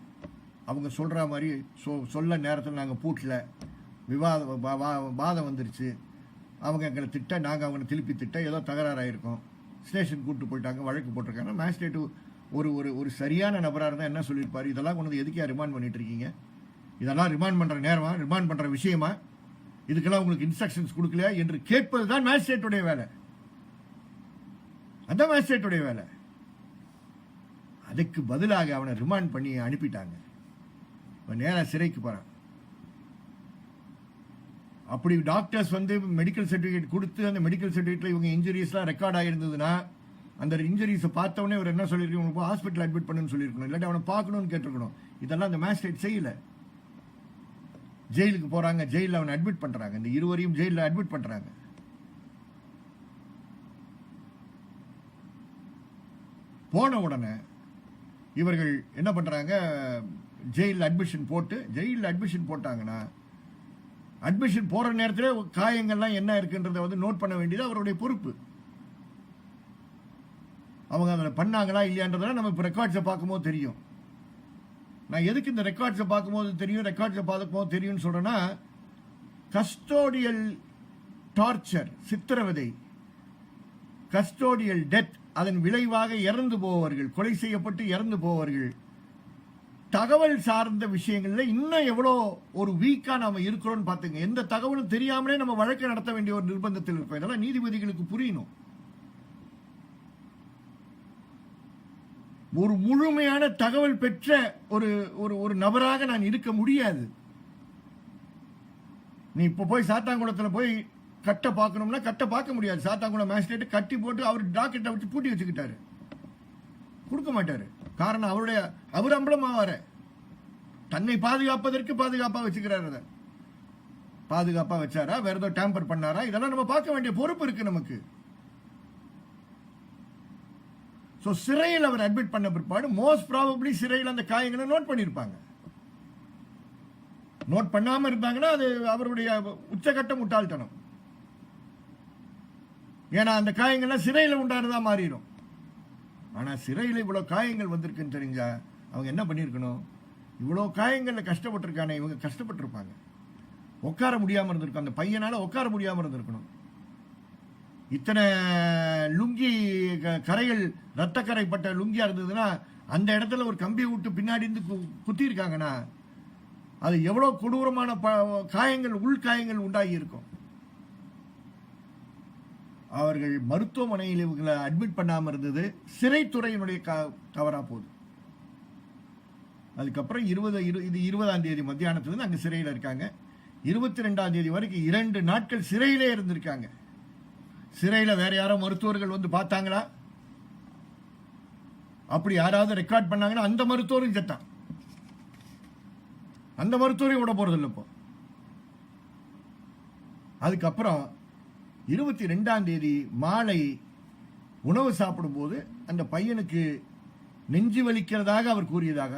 அவங்க சொல்ற மாதிரி சொல்ல நேரத்தில் நாங்கள் பூட்டல, வாதம் வந்துருச்சு, அவங்க எங்களை திட்ட, நாங்கள் அவங்களை திருப்பி திட்ட, ஏதோ தகராறாயிருக்கோம், ஸ்டேஷன் கூப்பிட்டு போயிட்டாங்க, வழக்கு போட்டிருக்காங்க. மேஜிஸ்ட்ரேட்டு ஒரு சரியான நபராக இருந்தால் என்ன சொல்லியிருப்பாரு? இதெல்லாம் கொண்டு எதுக்கே ரிமாண்ட் பண்ணிட்டு இருக்கீங்க? இதெல்லாம் ரிமாண்ட் பண்ணுற நேரமா, ரிமாண்ட் பண்ணுற விஷயமா, இதுக்கெல்லாம் உங்களுக்கு இன்ஸ்ட்ரக்ஷன்ஸ் கொடுக்கலையா என்று கேட்பது தான் மேஜிஸ்ட்ரேட்டுடைய வேலை. அதான் மேஜிஸ்ட்ரேட்டுடைய வேலை. அதுக்கு பதிலாக அவனை ரிமாண்ட் பண்ணி அனுப்பிட்டாங்க. நேரா சிறைக்கு போறான். அப்படி டாக்டர்ஸ் வந்து மெடிக்கல் சர்டிஃபிகேட் கொடுத்து அந்த மெடிக்கல் சர்டிஃபிகேட்ல இவங்க இன்ஜுரிஸ்லாம் ரெக்கார்ட் ஆகிருந்ததுன்னா அந்த இன்ஜுரிஸை பார்த்தவொடனே அவர் என்ன சொல்லியிருக்கணும், உங்களுக்கு ஹாஸ்பிட்டல் அட்மிட் பண்ணுன்னு சொல்லியிருக்கணும், இல்லாட்டி அவனை பார்க்கணும்னு கேட்டிருக்கணும். இதெல்லாம் அந்த மேஜிஸ்ட்ரேட் செய்யல. ஜெயிலுக்கு போறாங்க, ஜெயிலில் அவனை அட்மிட் பண்றாங்க, இந்த இருவரையும் ஜெயிலில் அட்மிட் பண்றாங்க. போன உடனே இவர்கள் என்ன பண்றாங்க, ஜெயிலில் அட்மிஷன் போட்டாங்கன்னா அட்மிஷன் போற நேரத்தில் காயங்கள்லாம் என்ன இருக்குன்றத வந்து நோட் பண்ண வேண்டியது அவருடைய பொறுப்பு. அவங்க அதில் பண்ணாங்களா இல்லையான்றதெல்லாம் நம்ம இப்போ ரெக்கார்ட்ஸை பார்க்கும்போது தெரியும். நான் எதுக்கு இந்த ரெக்கார்ட்ஸை பார்க்கும்போது தெரியும்னு சொல்றேன்னா, கஸ்டோடியல் டார்ச்சர், சித்திரவதை, கஸ்டோடியல் டெத், அதன் விளைவாக இறந்து போவர்கள், கொலை செய்யப்பட்டு இறந்து போவர்கள், தகவல் சார்ந்த விஷயங்கள்ல இன்னும் எவ்வளோ ஒரு வீக்கா நாம இருக்கிறோம்னு பார்த்துங்க. எந்த தகவலும் தெரியாமலே நம்ம வழக்கு நடத்த வேண்டிய ஒரு நிர்பந்தத்தில் இருப்போம். இதெல்லாம் நீதிபதிகளுக்கு புரியணும். ஒரு முழுமையான தகவல் பெற்ற ஒரு நபராக நான் இருக்க முடியாது. நீ இப்ப போய் சாத்தாங்குளத்தில் போய் கட்ட பார்க்கணும்னா கட்ட பார்க்க முடியாது. சாத்தாங்குளம் மேஜிஸ்ட்ரேட் கட்டி போட்டு அவர் டாக்டர்கிட்ட வச்சு பூட்டி வச்சுக்கிட்டாரு, கொடுக்க மாட்டாரு. காரணம் அவர் அம்பலமாவார தன்னை பாதுகாப்பதற்கு பாதுகாப்பா வச்சுக்கிறாரு. பாதுகாப்பா வச்சாரா, வேற ஏதோ டேம்பர் பண்ணாரா, இதெல்லாம் நம்ம பார்க்க வேண்டிய பொறுப்பு இருக்கு நமக்கு. சோ சிறையில் அவர் அட்மிட் பண்ண பிற்பாடு மோஸ்ட் ப்ராபபிளி சிறையில் அந்த காயங்களை நோட் பண்ணியிருப்பாங்க. நோட் பண்ணாம இருந்தாங்கன்னா அது அவருடைய உச்சகட்ட முட்டாள்தனம். ஏன்னா அந்த காயங்கள்லாம் சிறையில் உண்டானதா மாறிடும். ஆனா சிறையில் இவ்வளவு காயங்கள் வந்திருக்குன்னு தெரிஞ்சா அவங்க என்ன பண்ணிருக்கணும், இவ்வளவு காயங்கள்ல கஷ்டப்பட்டிருக்கானே, இவங்க கஷ்டப்பட்டிருப்பாங்க. உட்கார முடியாம இருந்திருக்கும், அந்த பையனால உட்கார முடியாம இருந்திருக்கணும். இத்தனை லுங்கி கரைகள் ரத்தக்கரைப்பட்ட லுங்கியா இருந்ததுன்னா அந்த இடத்துல ஒரு கம்பியை விட்டு பின்னாடி இருந்து குத்தி இருக்காங்கன்னா அது எவ்வளவு கொடூரமான காயங்கள், உள்காயங்கள் உண்டாகி இருக்கும். அவர்கள் மருத்துவமனையில் இவங்களை அட்மிட் பண்ணாம இருந்தது சிறைத்துறையினுடைய தவறா போகுது. அதுக்கப்புறம் 20ஆம் தேதி மத்தியானத்துல அங்க சிறையில் இருக்காங்க. 22ஆம் தேதி வரைக்கும் 2 நாட்கள் சிறையிலே இருந்திருக்காங்க. சிறையில் வேற யாரோ மருத்துவர்கள் வந்து பார்த்தாங்களா, அப்படி யாராவது ரெக்கார்ட் பண்ணாங்கன்னா அந்த மருத்துவரும் செத்தான். அந்த மருத்துவரையும் விட போறது இல்லை இப்போ. அதுக்கப்புறம் 22ஆம் தேதி மாலை உணவு சாப்பிடும் போது அந்த பையனுக்கு நெஞ்சு வலிக்கிறதாக அவர் கூறியதாக,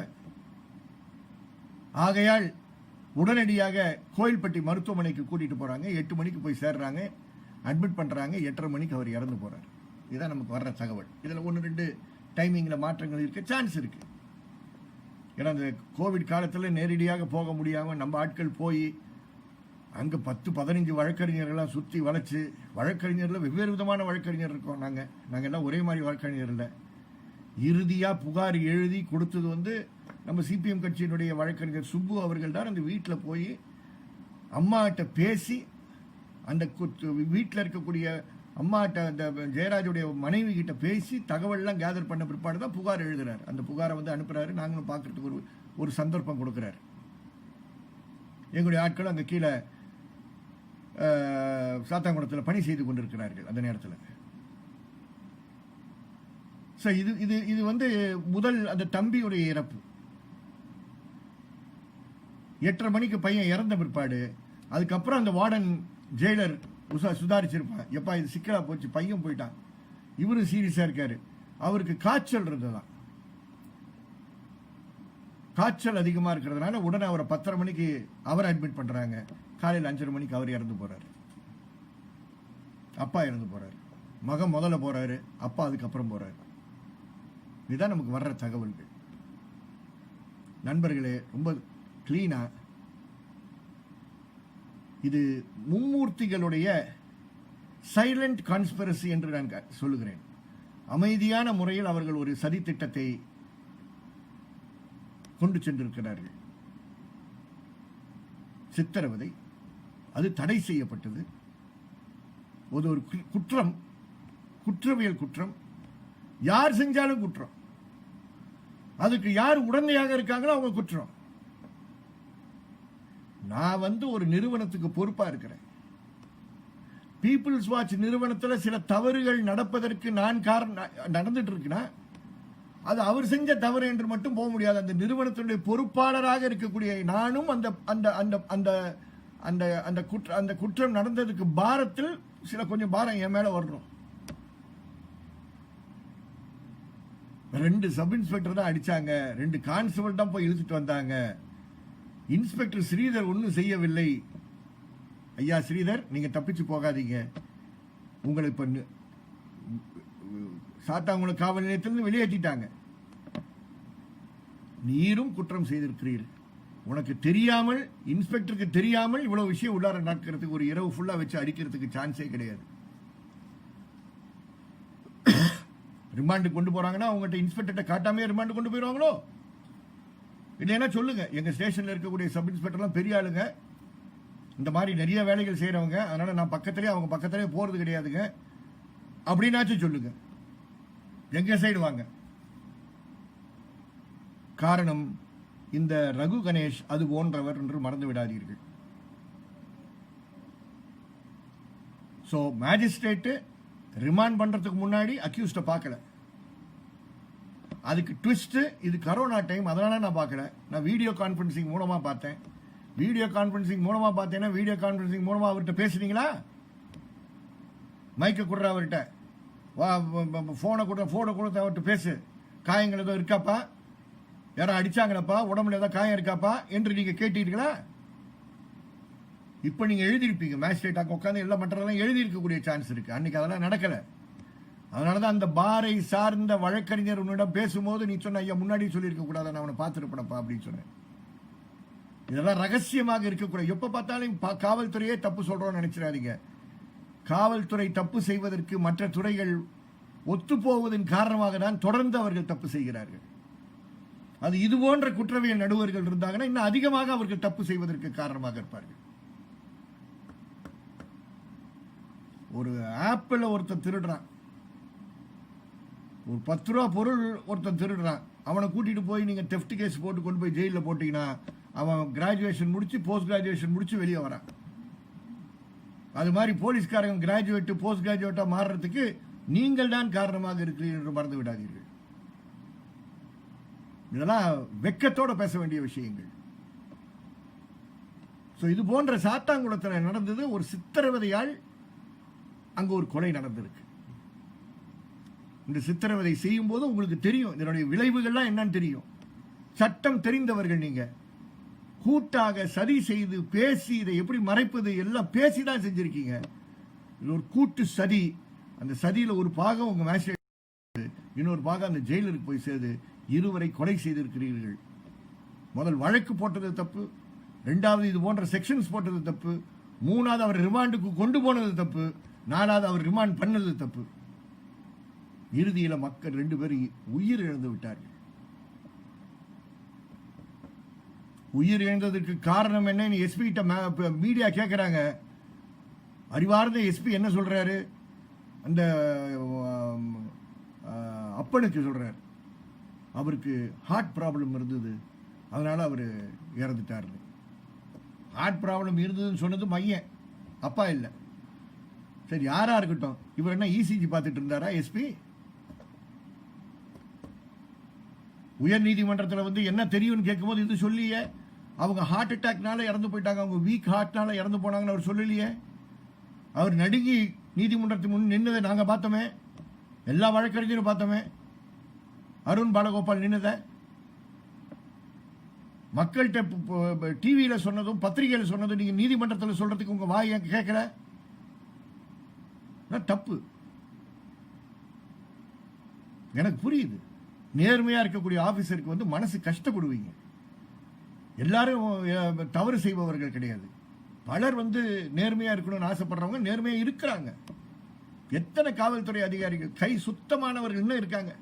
ஆகையால் உடனடியாக கோயில்பட்டி மருத்துவமனைக்கு கூட்டிட்டு போறாங்க. 8 மணிக்கு போய் சேர்றாங்க, அட்மிட் பண்றாங்க. 8:30 மணிக்கு அவர் இறந்து போறார். இதுதான் நமக்கு வர்ற தகவல். இதுல 1-2 டைமிங்ல மாற்றங்கள் இருக்க சான்ஸ் இருக்கு. ஏன்னா அந்த கோவிட் காலத்தில் நேரடியாக போக முடியாம நம்ம ஆட்கள் போய் அங்க 10-15 வழக்கறிஞர்கள்லாம் சுத்தி வளைச்சு, வழக்கறிஞர்ல வெவ்வேறு விதமான வழக்கறிஞர் இருக்கோம். நாங்க எல்லாம் ஒரே மாதிரி வழக்கறிஞர் இல்லை. இறுதியா புகார் எழுதி கொடுத்தது வந்து நம்ம சிபிஎம் கட்சியினுடைய வழக்கறிஞர் சுப்பு அவர்கள் தான். அந்த வீட்டில் போய் அம்மாட்ட பேசி, அந்த வீட்டில் இருக்கக்கூடிய அம்மாட்ட அந்த ஜெயராஜுடைய மனைவி கிட்ட பேசி தகவல்லாம் கேதர் பண்ண பிற்பாடு தான் புகார் எழுதுறாரு. அந்த புகாரை வந்து அனுப்புறாரு. நாங்களும் பார்க்கறதுக்கு ஒரு சந்தர்ப்பம் கொடுக்கிறார். எங்களுடைய ஆட்கள் அங்கே கீழே சாத்தாங்குளத்தில் பணி செய்து கொண்டிருக்கிறார்கள் அந்த நேரத்தில். இது வந்து முதல் அந்த தம்பியுடைய இறப்பு. 8:30 மணிக்கு பையன் இறந்த பிற்பாடு அதுக்கப்புறம் அந்த வார்டன் ஜெயிலர் சுதாரிச்சிருப்பான். எப்பா இது சிக்கலா போச்சு, பையன் போயிட்டான், இவரும் சீரியஸா இருக்காரு, அவருக்கு காய்ச்சல் இருந்ததான். காய்ச்சல் அதிகமா இருக்கிறதுனால உடனே அவரை 10:30 மணிக்கு அவரை அட்மிட் பண்றாங்க. காலையில் 5:30 மணிக்கு அவர் இறந்து போறாரு. அப்பா இறந்து போறாரு. மகன் முதல்ல போறாரு, அப்பா அதுக்கப்புறம் போறாரு. இதுதான் நமக்கு வர்ற தகவல்கள். நண்பர்களே, ரொம்ப கிளீனா இது மும்மூர்த்திகளுடைய சைலண்ட் கான்ஸ்பிரசி என்று நான் சொல்லுகிறேன். அமைதியான முறையில் அவர்கள் ஒரு சதி திட்டத்தை கொண்டு சென்றிருக்கிறார்கள். சித்திரவதை, அது தடை செய்யப்பட்டது. ஒரு குற்றம், குற்றவியல் குற்றம், யார் செஞ்சாலும் குற்றம். அதுக்கு யார் உடந்தையாக இருக்காங்களோ அவங்க குற்றம். நான் வந்து ஒரு நிறுவனத்துக்கு பொறுப்பா இருக்கிறேன். பீப்புள்ஸ் வாட்ச் நிறுவனத்தில் சில தவறுகள் நடப்பதற்கு நான் காரணம் நடந்துட்டு இருக்குன்னா அது அவர் செஞ்ச தவறு என்று மட்டும் போக முடியாது. அந்த நிறுவனத்தினுடைய பொறுப்பாளராக இருக்கக்கூடிய நானும் அந்த அந்த அந்த அந்த அந்த அந்த குற்றம் நடந்ததுக்கு பாரத்தில் கொஞ்சம் பாரம் என் மேல வரணும். 2 சப் இன்ஸ்பெக்டர் தான் அடிச்சாங்க, 2 கான்ஸ்டபிள் தான் போய் இழுத்துட்டு வந்தாங்க. இன்ஸ்பெக்டர் ஸ்ரீதர் ஒன்றும் செய்யவில்லை. ஐயா ஸ்ரீதர், நீங்க தப்பிச்சு போகாதீங்க. உங்களை இப்ப சாத்தாங்குளம் காவல் நிலையத்திலிருந்து வெளியேற்றிட்டாங்க. நீரும் குற்றம் செய்திருக்கிறீர்கள். உனக்கு தெரியாமல், இன்ஸ்பெக்டருக்கு தெரியாமல் இவ்வளவு விஷயம் உள்ளார நடக்கிறதுக்கு ஒரு இரவு ஃபுல்லா வச்சு அடிக்கிறதுக்கு சான்ஸே கிடையாது. ரிமாண்டு கொண்டு போறாங்கன்னா அவங்ககிட்ட இன்ஸ்பெக்டர் காட்டாமே ரிமாண்டு கொண்டு போயிருவாங்களோ? இல்லைன்னா சொல்லுங்க, எங்க ஸ்டேஷன்ல இருக்கக்கூடிய சப் இன்ஸ்பெக்டர்லாம் பெரிய ஆளுங்க, இந்த மாதிரி நிறைய வேலைகள் செய்யறவங்க, அதனால நான் பக்கத்திலே அவங்க பக்கத்திலே போறது கிடையாதுங்க அப்படின்னாச்சும் சொல்லுங்க. எங்க சைடு வாங்க. காரணம், இந்த ரகு கணேஷ் அது போன்றவர் என்று மறந்து விடாதீர்கள். சோ மேஜிஸ்ட்ரேட் ரிமாண்ட் பண்றதுக்கு முன்னாடி அக்யூஸ்ட பார்க்கல. அதுக்கு ட்விஸ்ட், இது கரோனா டைம், அதனால நான் பார்க்கல. நான் வீடியோ கான்பரன்சிங் மூலமா பார்த்தேன். வீடியோ கான்பரன்சிங் மூலமா பார்த்தேன்னா வீடியோ கான்பரன்சிங் மூலமா அவர்கிட்ட பேசுனீங்களா? மைக்க கொடுற அவர்கிட்ட, போனை கொடுத்து அவர்கிட்ட பேசு. காயங்கள் ஏதோ இருக்காப்பா, யாரும் அடிச்சாங்களப்பா, உடம்புல ஏதாவது காயம் இருக்காப்பா என்று நீங்க கேட்டீர்களா? இப்ப நீங்க எழுதிருப்பீங்க. மேஜிஸ்ட்ரேட் உட்காந்து எல்லாம் மற்றதெல்லாம் எழுதி இருக்கக்கூடிய சான்ஸ் இருக்கு. அன்னைக்கு அதெல்லாம் நடக்கல. அதனாலதான் அந்த பாரை சார்ந்த வழக்கறிஞர் உன்னிடம் பேசும்போது நீ சொன்ன, ஐயா முன்னாடி சொல்லியிருக்க கூடாது, நான் அவனை பார்த்துருப்பேனப்பா அப்படின்னு சொன்னேன். இதெல்லாம் ரகசியமாக இருக்கக்கூடாது. எப்ப பார்த்தாலும் காவல்துறையே தப்பு சொல்றோம்னு நினைச்சிடாதீங்க. காவல்துறை தப்பு செய்வதற்கு மற்ற துறைகள் ஒத்துப்போவதன் காரணமாக தான் தொடர்ந்து அவர்கள் தப்பு செய்கிறார்கள். அது இது போன்ற குற்றவியல் நடுவர்கள் இருந்தாங்கன்னா இன்னும் அதிகமாக அவர்கள் தப்பு செய்வதற்கு காரணமாக இருப்பார்கள். ஒரு ஆப்பிள் ஒருத்தன் திருடுறான், ஒரு 10 ரூபா பொருள் ஒருத்தன் திருடுறான், அவனை கூட்டிட்டு போய் நீங்க தெஃப்ட் கேஸ் போட்டு கொண்டு போய் ஜெயிலில் போட்டீங்கன்னா அவன் கிராஜுவேஷன் முடிச்சு போஸ்ட் கிராஜுவேஷன் முடிச்சு வெளியே வரான். அது மாதிரி போலீஸ்காரங்க கிராஜுவேட் போஸ்ட் கிராஜுவேட்டா மாறுறதுக்கு நீங்கள் தான் காரணமாக இருக்கிறீர்கள் என்று மறந்து விடாதீர்கள். இதெல்லாம் வெக்கத்தோட பேச வேண்டிய விஷயங்கள். இது போன்ற சாத்தாங்குளத்தில் நடந்தது. ஒரு சித்திரவதையால் அங்கு ஒரு கொலை நடந்திருக்கு. இந்த சித்திரவதை செய்யும் போது உங்களுக்கு தெரியும் இதனுடைய விளைவுகள்லாம் என்னன்னு தெரியும். சட்டம் தெரிந்தவர்கள் நீங்க. கூட்டாக சதி செய்து பேசி இதை எப்படி மறைப்பது எல்லாம் பேசிதான் செஞ்சிருக்கீங்க. இது ஒரு கூட்டு சதி. அந்த சதியில ஒரு பாகம் உங்க மேஜிஸ்ட்ரேட், இன்னொரு பாகம் அந்த ஜெயிலருக்கு போய் சேது இருவரை கொலை செய்திருக்கிறீர்கள். முதல் வழக்கு போட்டது தப்பு, 2வது இது போன்ற செக்ஷன்ஸ் போட்டது தப்பு, 3வது அவர் ரிமாண்டுக்கு கொண்டு போனது தப்பு, 4வது அவர் ரிமாண்ட் பண்ணது தப்பு. இறுதியில மக்கள் 2 பேரும் உயிர் இழந்து விட்டார்கள். உயிர் இழந்ததற்கு காரணம் என்ன? எஸ்பி கிட்ட மீடியா கேட்கிறாங்க. அறிவார்ந்த எஸ்பி என்ன சொல்றாரு? அந்த அப்பனுக்கு சொல்றாரு, அவருக்கு ஹார்ட் ப்ராப்ளம் இருந்தது, அதனால அவர் இறந்துட்டார். ஹார்ட் ப்ராப்ளம் இருந்ததுன்னு சொன்னது மையன், அப்பா இல்லை. சரி, யாரா இருக்கட்டும், இவர் என்ன இசிஜி பார்த்துட்டு இருந்தாரா எஸ்பி? உயர் நீதிமன்றத்தில் என்ன தெரியும்னு கேட்கும்போது இது சொல்லியே. அவங்க ஹார்ட் அட்டாக்னால இறந்து போயிட்டாங்க, அவங்க வீக் ஹார்ட்னால இறந்து போனாங்கன்னு அவர் சொல்லலையே. அவர் நடுங்கி நீதிமன்றத்துக்கு முன் நின்னதை நாங்க பார்த்தோமே, எல்லா வழக்கறிஞரும் பார்த்தோமே. அருண் பாலகோபால் நின்னத மக்கள்கிட்ட டிவியில சொன்னதும் பத்திரிகையில சொன்னதும் நீங்க நீதிமன்றத்தில் சொல்றதுக்கு உங்க வாய் கேட்கல. தப்பு. எனக்கு புரியுது. நேர்மையா இருக்கக்கூடிய ஆபீசருக்கு மனசு கஷ்டப்படுவீங்க. எல்லாரும் தவறு செய்பவர்கள் கிடையாது. பலர் நேர்மையா இருக்கணும்னு ஆசைப்படுறவங்க நேர்மையா இருக்கிறாங்க. எத்தனை காவல்துறை அதிகாரிகள் கை சுத்தமானவர்கள் இன்னும் இருக்காங்க.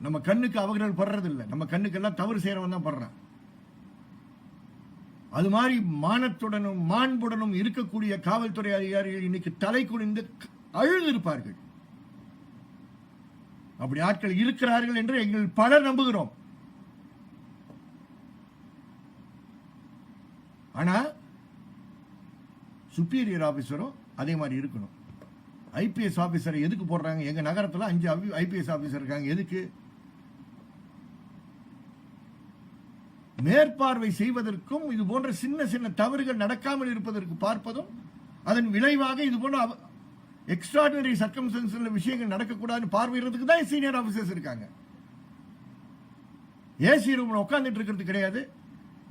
நம்ம கண்ணுக்கு அவர்கள் படுறது இல்லை, நம்ம கண்ணுக்கு எல்லாம் தவறு செய்யறவன் தான் படுறான். அது மாதிரி மானத்துடனும் மாண்புடனும் இருக்கக்கூடிய காவல்துறை அதிகாரிகள் இன்னைக்கு தலை குனிந்து அழுது இருப்பார்கள். அப்படி ஆட்கள் இருக்கிறார்கள் என்று எங்கள் பலர் நம்புகிறோம். ஆனா சுப்பீரியர் ஆபீசரும் அதே மாதிரி இருக்கணும். ஐபிஎஸ் ஆபீசரை எதுக்கு போடுறாங்க? எங்க நகரத்தில் 5 ஐபிஎஸ் ஆபீசர் இருக்காங்க. எதுக்கு? மேற்பார்வை செய்வதற்கும் இது போன்ற சின்ன சின்ன தவறுகள் நடக்காமல் இருப்பதற்கு பார்ப்பதும், அதன் விளைவாக இது போன்ற எக்ஸ்ட்ராடினரி சர்க்கம்ஸ்டன்ஸ்ல விஷயங்கள் நடக்கக்கூடாதுன்னு பார்வையிடுறதுக்கு தான் சீனியர் ஆபீசர்ஸ் இருக்காங்க. ஏசி ரூம்ல உட்காந்துட்டு இருக்கிறது கிடையாது.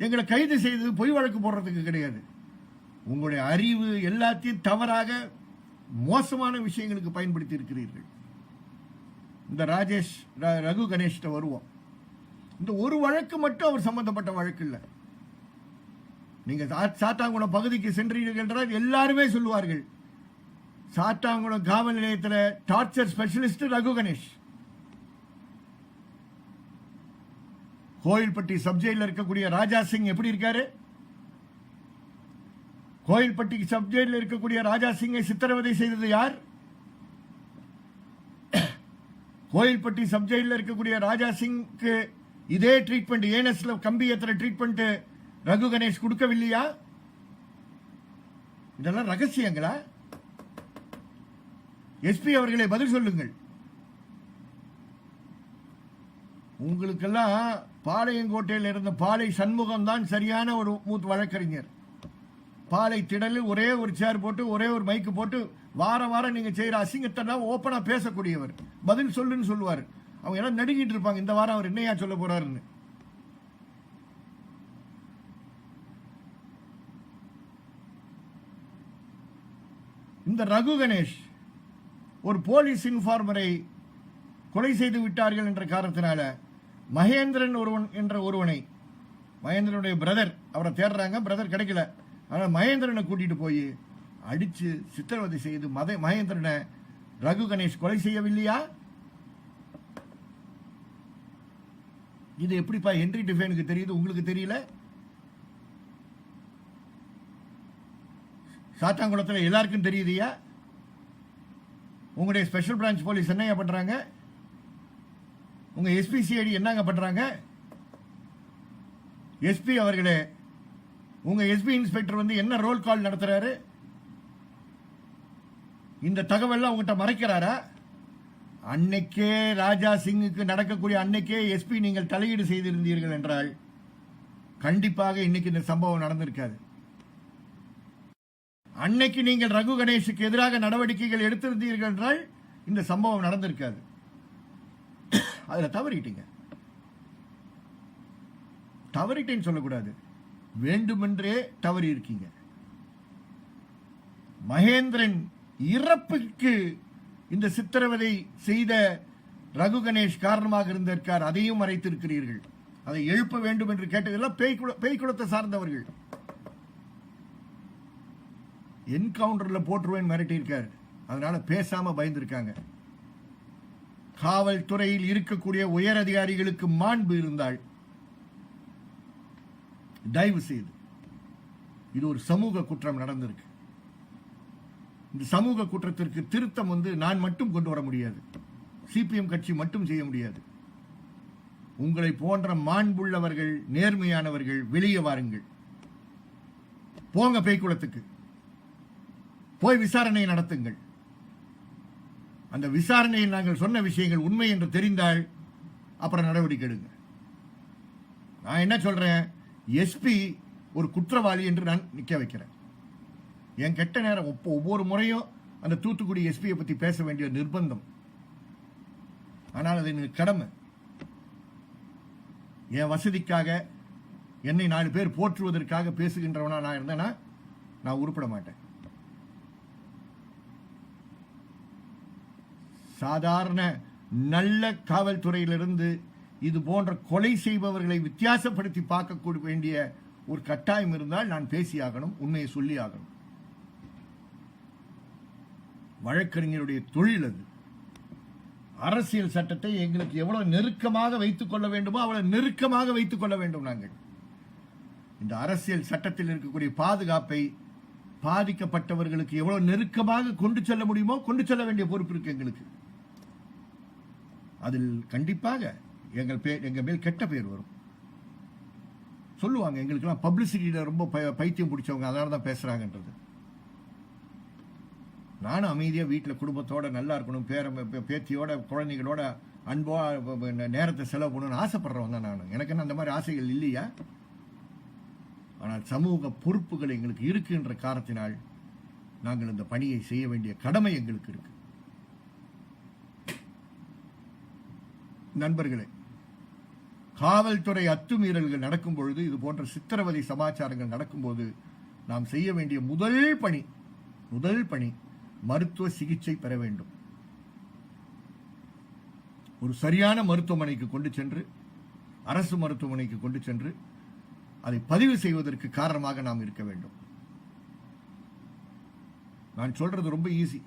எங்களை கைது செய்து பொய் வழக்கு போடுறதுக்கு கிடையாது. உங்களுடைய அறிவு எல்லாத்தையும் தவறாக மோசமான விஷயங்களுக்கு பயன்படுத்தி இருக்கிறீர்கள். இந்த ரகு கணேஷ்ட வருவோம். இந்த ஒரு வழக்கு மட்டும் அவர் சம்பந்தப்பட்ட வழக்கு இல்லை. நீங்க சாத்தாங்குளம் பகுதிக்கு சென்றீர்கள் என்றால் எல்லாருமே சொல்லுவார்கள், சாத்தாங்குளம் காவல் நிலையத்தில் டார்ச்சர் ஸ்பெஷலிஸ்ட் ரகு கணேஷ். கோயில்பட்டி சப்ஜெயில இருக்கக்கூடிய ராஜா சிங் எப்படி இருக்காரு? கோயில்பட்டி சப்ஜெயில இருக்கக்கூடிய ராஜா சிங்கை சித்திரவதை செய்தது யார்? கோயில்பட்டி சப்ஜெயில இருக்கக்கூடிய ராஜா சிங்க்கு இதே ட்ரீட்மெண்ட், ஏனஸ்ல கம்பி ஏத்துற ட்ரீட்மெண்ட் ரகு கணேஷ் கொடுக்கவில்லையா? இதெல்லாம் ரகசியங்களா? எஸ்பி அவர்களே பதில் சொல்லுங்கள். உங்களுக்கெல்லாம் பாளையங்கோட்டையில் இருந்த பாளை சண்முகம் தான் சரியான ஒரு மூத்த வழக்கறிஞர். பாலை திடலில் ஒரே ஒரு சேர் போட்டு ஒரே ஒரு மைக்கு போட்டு வாரம் வாரம் நீங்க செய்யற அசிங்கத்தெல்லாம் ஓப்பனா பேசக்கூடியவர். பதில் சொல்லுன்னு சொல்லுவார். அவங்க எல்லாம் நடுங்கிட்டு இருப்பாங்க, இந்த வாரம் அவர் என்னையா சொல்ல போறாருன்னு. இந்த ரகு கணேஷ் ஒரு போலீஸ் இன்ஃபார்மரை கொலை செய்து விட்டார்கள் என்ற காரணத்தினால மகேந்திரன் என்ற ஒருவனை, மகேந்திரனுடைய பிரதர், அவரை தேடுறாங்க, பிரதர் கிடைக்கல. ஆனால் மகேந்திரனை கூட்டிட்டு போய் அடிச்சு சித்திரவதை செய்து மகேந்திரனை ரகு கணேஷ் கொலை செய்யவில்லையா? இது எப்படிப்பா ஹென்றி டிஃபேனுக்கு தெரியுது, உங்களுக்கு தெரியல? சாத்தாங்குளத்தில் எல்லாருக்கும் தெரியுதுயா? உங்களுடைய ஸ்பெஷல் பிரான்ச் போலீஸ் என்னங்க பண்றாங்க? உங்க எஸ்பிசிஐடி என்னங்க பண்றாங்க? எஸ்பி அவர்களே, உங்க எஸ்பி இன்ஸ்பெக்டர் வந்து என்ன ரோல் கால் நடத்துறாரு? இந்த தகவல் உங்ககிட்ட மறைக்கிறாரா? அன்னைக்கே ராஜா சிங்குக்கு நடக்கக்கூடிய அன்னைக்கே எஸ்பி நீங்கள் தலையீடு செய்திருந்தீர்கள் என்றால் கண்டிப்பாக இன்னைக்கு இந்த சம்பவம் நடந்திருக்காது. அன்னைக்கு நீங்கள் ரகு கணேஷுக்கு எதிராக நடவடிக்கைகள் எடுத்திருந்தீர்கள் என்றால் இந்த சம்பவம் நடந்திருக்காது. அதுல தவறிட்டீங்க. தவறிட்டேன்னு சொல்லக்கூடாது, வேண்டுமென்றே தவறி இருக்கீங்க. மகேந்திரன் இறப்புக்கு இந்த சித்திரவதை செய்த ரகு கணேஷ் காரணமாக இருந்திருக்கார். அதையும் மறைத்திருக்கிறீர்கள். அதை எழுப்ப வேண்டும் என்று கேட்டதெல்லாம் பேய் குலத்தை சார்ந்தவர்கள். என்கவுண்டர்ல போட்டுருவேன் மிரட்டியிருக்காரு. அதனால பேசாம பயந்திருக்காங்க. காவல்துறையில் இருக்கக்கூடிய உயர் அதிகாரிகளுக்கு மாண்பு இருந்தால் தயவு செய்து, இது ஒரு சமூக குற்றம் நடந்திருக்கு. இந்த சமூக குற்றத்திற்கு திருத்தம் நான் மட்டும் கொண்டு வர முடியாது, சிபிஎம் கட்சி மட்டும் செய்ய முடியாது. உங்களை போன்ற மாண்புள்ளவர்கள், நேர்மையானவர்கள் வெளியே வாருங்கள். போங்க பேய்க்குளத்துக்கு போய் விசாரணை நடத்துங்கள். அந்த விசாரணையில் நாங்கள் சொன்ன விஷயங்கள் உண்மை என்று தெரிந்தால் அப்புறம் நடவடிக்கை எடுங்க. நான் என்ன சொல்றேன், எஸ்பி ஒரு குற்றவாளி என்று நான் நிக்க வைக்கிறேன். என் கெட்ட நேரம் ஒவ்வொரு முறையும் அந்த தூத்துக்குடி எஸ்பியை பத்தி பேச வேண்டிய நிர்பந்தம். ஆனால் அது எனக்கு கடமை. என் வசதிக்காக, என்னை 4 பேர் போற்றுவதற்காக பேசுகின்றவனா நான் இருந்தேன்னா நான் உருப்பட மாட்டேன். சாதாரண நல்ல காவல்துறையிலிருந்து இது போன்ற கொலை செய்பவர்களை வித்தியாசப்படுத்தி பார்க்க வேண்டிய ஒரு கட்டாயம் இருந்தால் நான் பேசியாகணும், உண்மையை சொல்லி ஆகணும். வழக்கறிஞருடைய தொழில் அது. அரசியல் சட்டத்தை எங்களுக்கு எவ்வளவு நெருக்கமாக வைத்துக் கொள்ள வேண்டுமோ அவ்வளவு நெருக்கமாக வைத்துக் கொள்ள வேண்டும். நாங்கள் இந்த அரசியல் சட்டத்தில் இருக்கக்கூடிய பாதுகாப்பை பாதிக்கப்பட்டவர்களுக்கு எவ்வளவு நெருக்கமாக கொண்டு செல்ல முடியுமோ கொண்டு செல்ல வேண்டிய பொறுப்பு இருக்கு எங்களுக்கு. அதில் கண்டிப்பாக எங்க மேல் கெட்ட பெயர் வரும். சொல்லுவாங்க, எங்களுக்கெல்லாம் பப்ளிசிட்டியில் ரொம்ப பைத்தியம் பிடிச்சவங்க, அதனால தான் பேசுகிறாங்கன்றது. நானும் அமைதியாக வீட்டில் குடும்பத்தோட நல்லா இருக்கணும், பேத்தியோட குழந்தைகளோட அன்போ நேரத்தை செலவு பண்ணணும்னு ஆசைப்படுறவன் தான் நான். எனக்கு என்ன அந்த மாதிரி ஆசைகள் இல்லையா? ஆனால் சமூக பொறுப்புகள் எங்களுக்கு இருக்குன்ற காரணத்தினால் நாங்கள் இந்த பணியை செய்ய வேண்டிய கடமை எங்களுக்கு இருக்கு. நண்பர்களே, காவல்துறை அத்துமீறல்கள் நடக்கும் பொழுது, இது போன்ற சித்திரவதை சமாச்சாரங்கள் நடக்கும்போது நாம் செய்ய வேண்டிய முதல் பணி மருத்துவ சிகிச்சை பெற வேண்டும். ஒரு சரியான மருத்துவமனைக்கு கொண்டு சென்று, அரசு மருத்துவமனைக்கு கொண்டு சென்று அதை பதிவு செய்வதற்கு காரணமாக நாம் இருக்க வேண்டும். நான் சொல்றது ரொம்ப ஈஸி.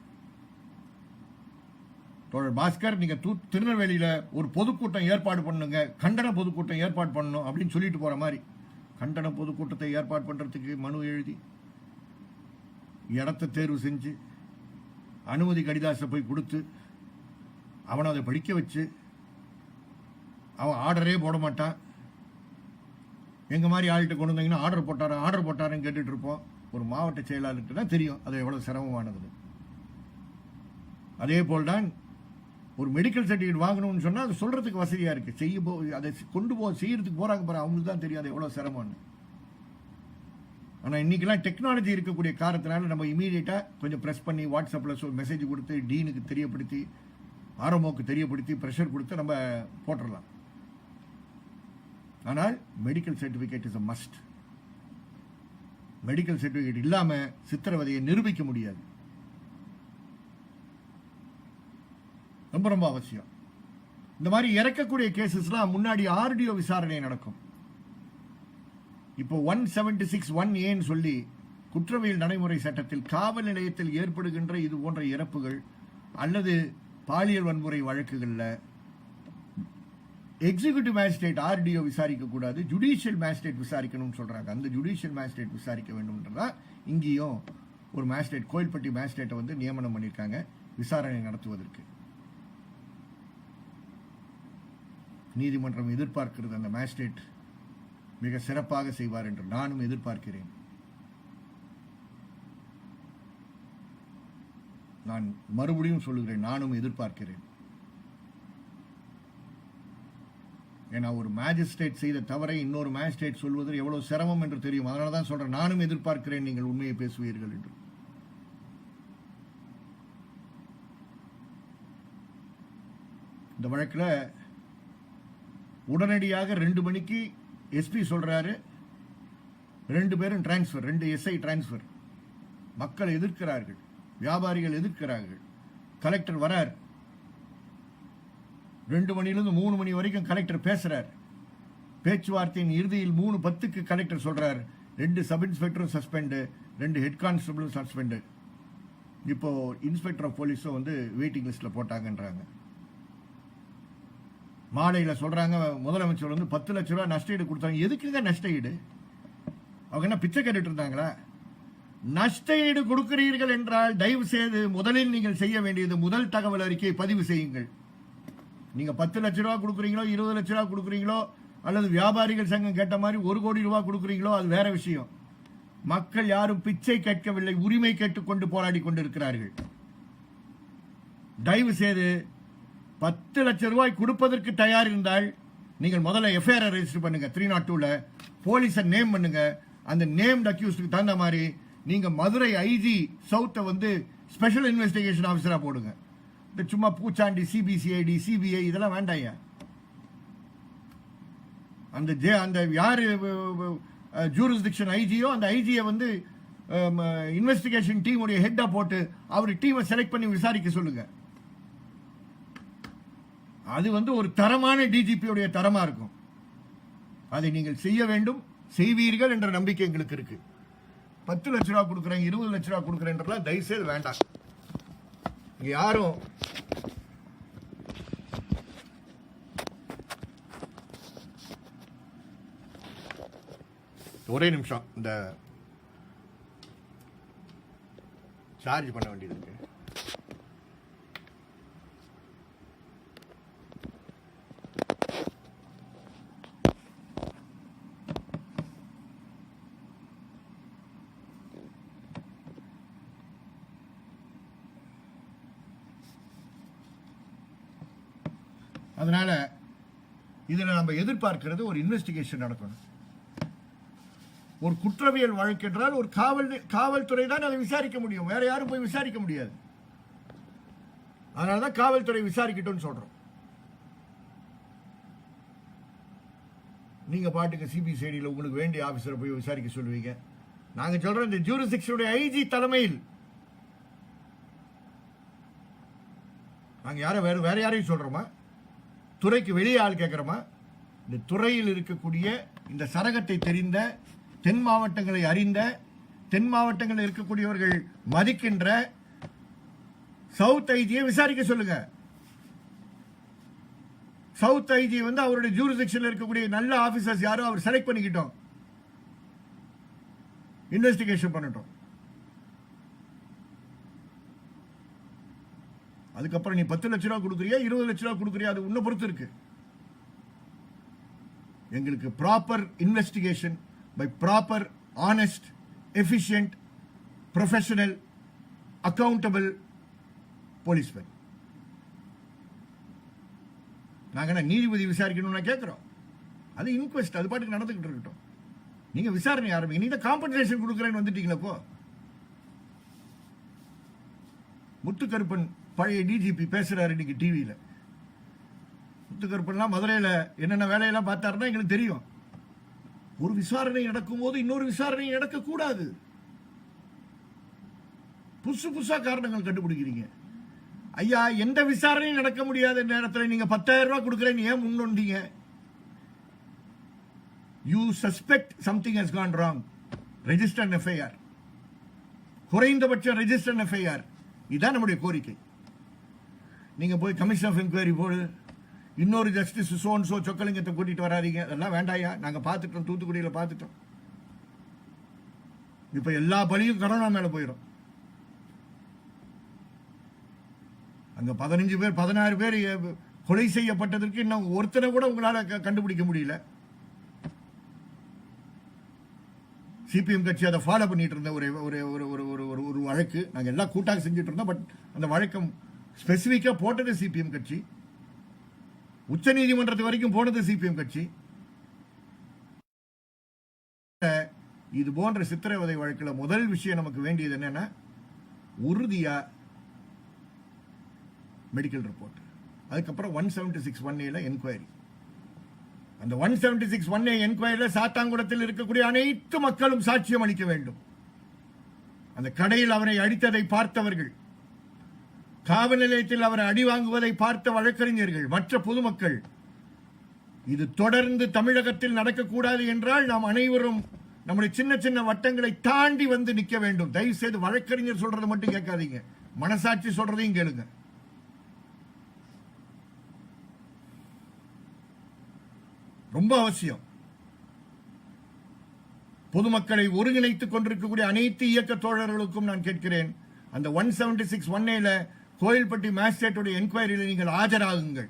தோழர் பாஸ்கர், நீங்க திருநெல்வேலியில ஒரு பொதுக்கூட்டம் ஏற்பாடு பண்ணுங்க, கண்டன பொதுக்கூட்டம் ஏற்பாடு பண்ணணும் அப்படின்னு சொல்லிட்டு போற மாதிரி, கண்டன பொதுக்கூட்டத்தை ஏற்பாடு பண்றதுக்கு மனு எழுதி, இடத்தை தேர்வு செஞ்சு, அனுமதி கடிதாசை போய் கொடுத்து, அவனை அதை படிக்க வச்சு, அவன் ஆர்டரே போட மாட்டான். எங்க மாதிரி ஆள்கிட்ட கொண்டு வந்தீங்கன்னா ஆர்டர் போட்டாருன்னு கேட்டுட்டு இருப்போம். ஒரு மாவட்ட செயலாளர்கிட்ட தான் தெரியும் அது எவ்வளவு சிரமமானது. அதே போல்தான் ஒரு மெடிக்கல் சர்டிஃபிகேட் வாங்கணும்னு சொன்னா அது சொல்றதுக்கு வசதியா இருக்கு. அதை செய்யறதுக்கு போறாங்க பாரு, அவங்களுக்கு தான் தெரியும் அது எவ்வளவு சிரமம்னு. ஆனா இன்னைக்கெல்லாம் டெக்னாலஜி இருக்கக்கூடிய காரணத்தினால நம்ம இமீடியட்டா கொஞ்சம் பிரஸ் பண்ணி வாட்ஸ்அப்ல மெசேஜ் கொடுத்து, டீனுக்கு தெரியப்படுத்தி, ஆர்எம்ஓக்கு தெரியப்படுத்தி, பிரஷர் கொடுத்து நம்ம போட்டுடலாம். ஆனால் medical certificate is a must. Medical certificate இல்லாம சித்திரவதையை நிரூபிக்க முடியாது. ரொம்ப ரொம்ப அவசியம். இந்த மாதிரி இறக்கக்கூடிய கேசஸ்லாம் முன்னாடி ஆர்டிஓ விசாரணை நடக்கும். இப்போ 176(1A) சொல்லி குற்றவியல் நடைமுறை சட்டத்தில் காவல் நிலையத்தில் ஏற்படுகின்ற இது போன்ற இறப்புகள் அல்லது பாலியல் வன்முறை வழக்குகளில் எக்ஸிகியூட்டிவ் மேஜிஸ்ட்ரேட் ஆர்டிஓ விசாரிக்க கூடாது, ஜுடிஷியல் மேஜிஸ்ட்ரேட் விசாரிக்கணும்னு சொல்றாங்க. அந்த ஜுடிஷியல் மேஜிஸ்ட்ரேட் விசாரிக்க வேண்டும்ன்றதா இங்கேயும் ஒரு மேஜிஸ்ட்ரேட், கோயில்பட்டி மேஜிஸ்ட்ரேட்டை வந்து நியமனம் பண்ணியிருக்காங்க விசாரணை நடத்துவதற்கு. நீதிமன்றம் எதிர்பார்க்கிறது அந்த மேஜிஸ்ட்ரேட் மிக சிறப்பாக செய்வார் என்று நானும் எதிர்பார்க்கிறேன். நான் மறுபடியும் சொல்லுகிறேன், நானும் எதிர்பார்க்கிறேன். ஏன்னா ஒரு மேஜிஸ்ட்ரேட் செய்த தவறை இன்னொரு மேஜிஸ்ட்ரேட் சொல்வது எவ்வளவு சிரமம் என்று தெரியும். அதனால தான் சொல்றேன், நானும் எதிர்பார்க்கிறேன் நீங்கள் உண்மையை பேசுவீர்கள் என்று. இந்த வழக்கில் உடனடியாக 2 மணிக்கு எஸ்பி சொல்றாரு, 2 பேரும் டிரான்ஸ்பர், 2 எஸ்ஐ டிரான்ஸ்பர். மக்கள் எதிர்க்கிறார்கள், வியாபாரிகள் எதிர்க்கிறார்கள். கலெக்டர் வரார், 2 மணிலிருந்து 3 மணி வரைக்கும் கலெக்டர் பேசுறார். பேச்சுவார்த்தையின் இறுதியில் 3:10க்கு கலெக்டர் சொல்றார், 2 சப் இன்ஸ்பெக்டரும் சஸ்பெண்டு, 2 ஹெட் கான்ஸ்டபிளும் சஸ்பெண்டு. இப்போ இன்ஸ்பெக்டர் ஆஃப் போலீஸும் வந்து வெயிட்டிங் லிஸ்ட்ல போட்டாங்கன்றாங்க. மாலையில சொல்றாங்க முதலமைச்சர் வந்து 10 லட்ச ரூபாய் நஷ்டஈடு கொடுத்தாங்க. எதுக்குங்க நஷ்டஈடு? அவங்க என்ன பிச்சை கேட்டுட்டு இருந்தாங்களா? நஷ்டஈடு கொடுக்கிறீர்கள் என்றால் தயவு செய்து முதலில் நீங்கள் செய்ய வேண்டியது முதல் தகவல் அறிக்கையை பதிவு செய்யுங்கள். நீங்க 10 லட்ச ரூபாய் கொடுக்குறீங்களோ, 20 லட்ச ரூபாய் கொடுக்குறீங்களோ, அல்லது வியாபாரிகள் சங்கம் கேட்ட மாதிரி 1 கோடி ரூபாய் கொடுக்குறீங்களோ, அது வேற விஷயம். மக்கள் யாரும் பிச்சை கேட்கவில்லை, உரிமை கேட்டுக்கொண்டு போராடி கொண்டிருக்கிறார்கள். தயவு செய்து 10 லட்சம் ரூபாய் கொடுப்பதற்கு தயார் இருந்தால் நீங்கள் முதல்ல எஃப்ஐஆர் ரெஜிஸ்டர் பண்ணுங்க. 302ல போலீஸை நேம் பண்ணுங்க. அந்த நேம்ட் அக்யூஸ்டுக்கு தகுந்த மாதிரி நீங்க மதுரை ஐஜி சவுத்தை வந்து ஸ்பெஷல் இன்வெஸ்டிகேஷன் ஆஃபீஸரா போடுங்க. இந்த சும்மா பூச்சாண்டி சிபிசிஐடி சிபிஐ இதெல்லாம் வேண்டாயா. அந்த யாரு ஜூரிஸ்டிக்ஷன் ஐஜியோ அந்த ஐஜியை வந்து இன்வெஸ்டிகேஷன் டீம் உடைய ஹெட்டா போட்டு அவர் டீமை செலக்ட் பண்ணி விசாரிக்க சொல்லுங்க. அது வந்து ஒரு தரமான டிஜிபி உடைய தரமா இருக்கும். அதை நீங்கள் செய்ய வேண்டும், செய்வீர்கள் என்ற நம்பிக்கை எங்களுக்கு இருக்கு. 10 லட்ச ரூபா கொடுக்குறேன், 20 லட்ச ரூபா கொடுக்குறேன்றலாம் தயவுசெய்து வேண்டாம். யாரும் ஒரே நிமிஷம் இந்த சார்ஜ் பண்ண வேண்டியது இருக்கு. அதனால இதில் நம்ம எதிர்பார்க்கிறது ஒரு இன்வெஸ்டிகேஷன் நடக்கணும். ஒரு குற்றவியல் வழக்கு என்றால் ஒரு காவல்துறை தான் அதை விசாரிக்க முடியும், வேற யாரும் போய் விசாரிக்க முடியாது. அதனாலதான் காவல்துறை விசாரிக்கட்டும் சொல்றோம். நீங்க பாட்டுக்கு சிபிசிஐடியில் உங்களுக்கு வேண்டிய ஆபீசரை போய் விசாரிக்க சொல்லுவீங்க. நாங்க சொல்றோம் இந்த ஜூரிஸ்டிக்ஷனுடைய ஐஜி தலைமையில் நாங்க வேற யாரையும் சொல்றோமா? துறைக்கு வெளியே ஆள் கேட்கிறோமா? இந்த துறையில் இருக்கக்கூடிய இந்த சரகத்தை தெரிந்த, தென் மாவட்டங்களை அறிந்த, தென் மாவட்டங்களில் இருக்கக்கூடியவர்கள் மதிக்கின்ற சவுத் ஐஜியை விசாரிக்க சொல்லுங்க. சவுத் ஐஜி அவருடைய ஜூரிஸ்டிக்ஷன்ல இருக்கக்கூடிய நல்ல ஆபீசர்ஸ் யாரோ அவர் செலக்ட் பண்ணிக்கிட்டோம், இன்வெஸ்டிகேஷன் பண்ணட்டும். அதுக்கப்புறம் நீ 10 லட்சம் ரூபாய் கொடுக்குறியா 20 லட்சம் ரூபாய் கொடுக்குறியா அது உன்னை பொறுத்து இருக்கு. எங்களுக்கு proper investigation by proper, honest, efficient, professional, accountable policeman. நாங்க நீதிபதி விசாரிக்கணும்னா கேட்கிறோம். அது இன்குவெஸ்ட், அது பாட்டுக்கு நடந்துகிட்டு இருக்கட்டும். நீங்க விசாரணை ஆரம்பிங்க. நீங்க காம்பன்சேஷன் கொடுக்குறேன்னு வந்துட்டீங்களா? இப்போ முத்துக்கருப்பன் பழைய டிஜிபி பேசுறாரு இன்னைக்கு டிவியில. முத்துக்கருப்பன்லாம் மதுரையில் என்னென்ன வேலையெல்லாம் பார்த்தாருன்னா எங்களுக்கு தெரியும். ஒரு விசாரணை நடக்கும் போது இன்னொரு விசாரணை நடக்கக்கூடாது. புதுசா காரணங்கள் கண்டுபிடிக்கிறீங்க. ஐயா, எந்த விசாரணையும் நடக்க முடியாத நேரத்தில் நீங்க 10,000 ரூபாய் கொடுக்குறேன்னு ஏன் முன்னோண்டீங்க? You suspect something has gone wrong, register FIR, குறைந்தபட்சம் ரெஜிஸ்டர் எஃப்ஐஆர். இதுதான் நம்முடைய கோரிக்கை. நீங்க போய் கமிஷன் ஆஃப் என்கொயரி போடு, இன்னொரு ஜஸ்டிஸ் சோன்சோ சொக்கலிங்கத்தை கூட்டிட்டு வராதீங்க. அதெல்லாம் வேண்டாயா, நாங்க பார்த்துட்டோம், தூத்துக்குடியில பார்த்துட்டோம். இப்ப எல்லா பலியும் கரோனா மேல போயிடும். அங்க 15 பேர் 16 பேர் கொலை செய்யப்பட்டதற்கு இன்னும் ஒருத்தனை கூட உங்களால கண்டுபிடிக்க முடியல. சிபிஎம் கட்சி அதை ஃபாலோ பண்ணிட்டு இருந்த ஒரு வழக்கு நாங்க எல்லாம் கூட்டாக செஞ்சுட்டு இருந்தோம். பட் அந்த வழக்கம் ஸ்பெசிபிக்கா போட்டது சிபிஎம் கட்சி, உச்ச நீதிமன்றத்து வரைக்கும் போனது சிபிஎம் கட்சி. இது போன்ற சித்திரவதை வழக்கில் முதல் விஷயம் நமக்கு வேண்டியது என்னன்னா, உறுதியா மெடிக்கல் ரிப்போர்ட். அதுக்கப்புறம் 176(1A) என்கொயரி. அந்த 176(1A) என்கொயரியில் சாத்தாங்குளத்தில் இருக்கக்கூடிய அனைத்து மக்களும் சாட்சியம் அளிக்க வேண்டும். அந்த கடையில் அவரை அடித்ததை பார்த்தவர்கள், காவல் நிலையத்தில் அவரை அடி வாங்குவதை பார்த்த வழக்கறிஞர்கள், மற்ற பொதுமக்கள். இது தொடர்ந்து தமிழகத்தில் நடக்கக்கூடாது என்றால் நாம் அனைவரும் நம்முடைய சின்ன சின்ன வட்டங்களை தாண்டி வந்து நிற்க வேண்டும். தயவு செய்து வழக்கறிஞர் சொல்றதை மட்டும் கேட்காதீங்க, மனசாட்சி சொல்றதையும் கேளுங்க. ரொம்ப அவசியம். பொதுமக்களை ஒருங்கிணைத்துக் கொண்டிருக்கக்கூடிய அனைத்து இயக்க தோழர்களுக்கும் நான் கேட்கிறேன், அந்த 176(1A) கோயில்பட்டி மேஜிஸ்ட்ரேட்டுடைய என்கொயரியில் நீங்கள் ஆஜராகுங்கள்.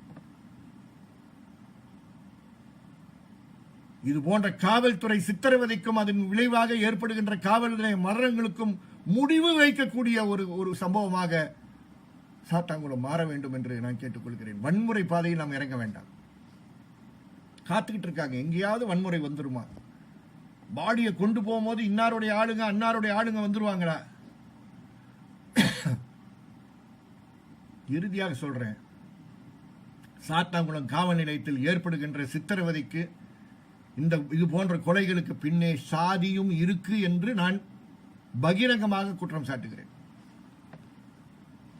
இது போன்ற காவல்துறை சித்திரவதைக்கும் அதன் விளைவாக ஏற்படுகின்ற காவல் நிலைய மரணங்களுக்கும் முடிவு வைக்கக்கூடிய ஒரு சம்பவமாக சாத்தாங்குளம் மாற வேண்டும் என்று நான் கேட்டுக்கொள்கிறேன். வன்முறை பாதையில் நாம் இறங்க வேண்டாம். காத்துக்கிட்டு இருக்காங்க, எங்கேயாவது வன்முறை வந்துருமா? பாடியை கொண்டு போகும்போது இன்னாருடைய ஆளுங்க அன்னாருடைய ஆளுங்க வந்துருவாங்களா? இறுதியாக சொல்றேன், சாத்தாங்குளம் காவல் நிலையத்தில் ஏற்படுகின்ற சித்திரவதைக்கு, இது போன்ற கொலைகளுக்கு பின்னே சாதியும் இருக்கு என்று நான் பகிரங்கமாக குற்றம் சாட்டுகிறேன்.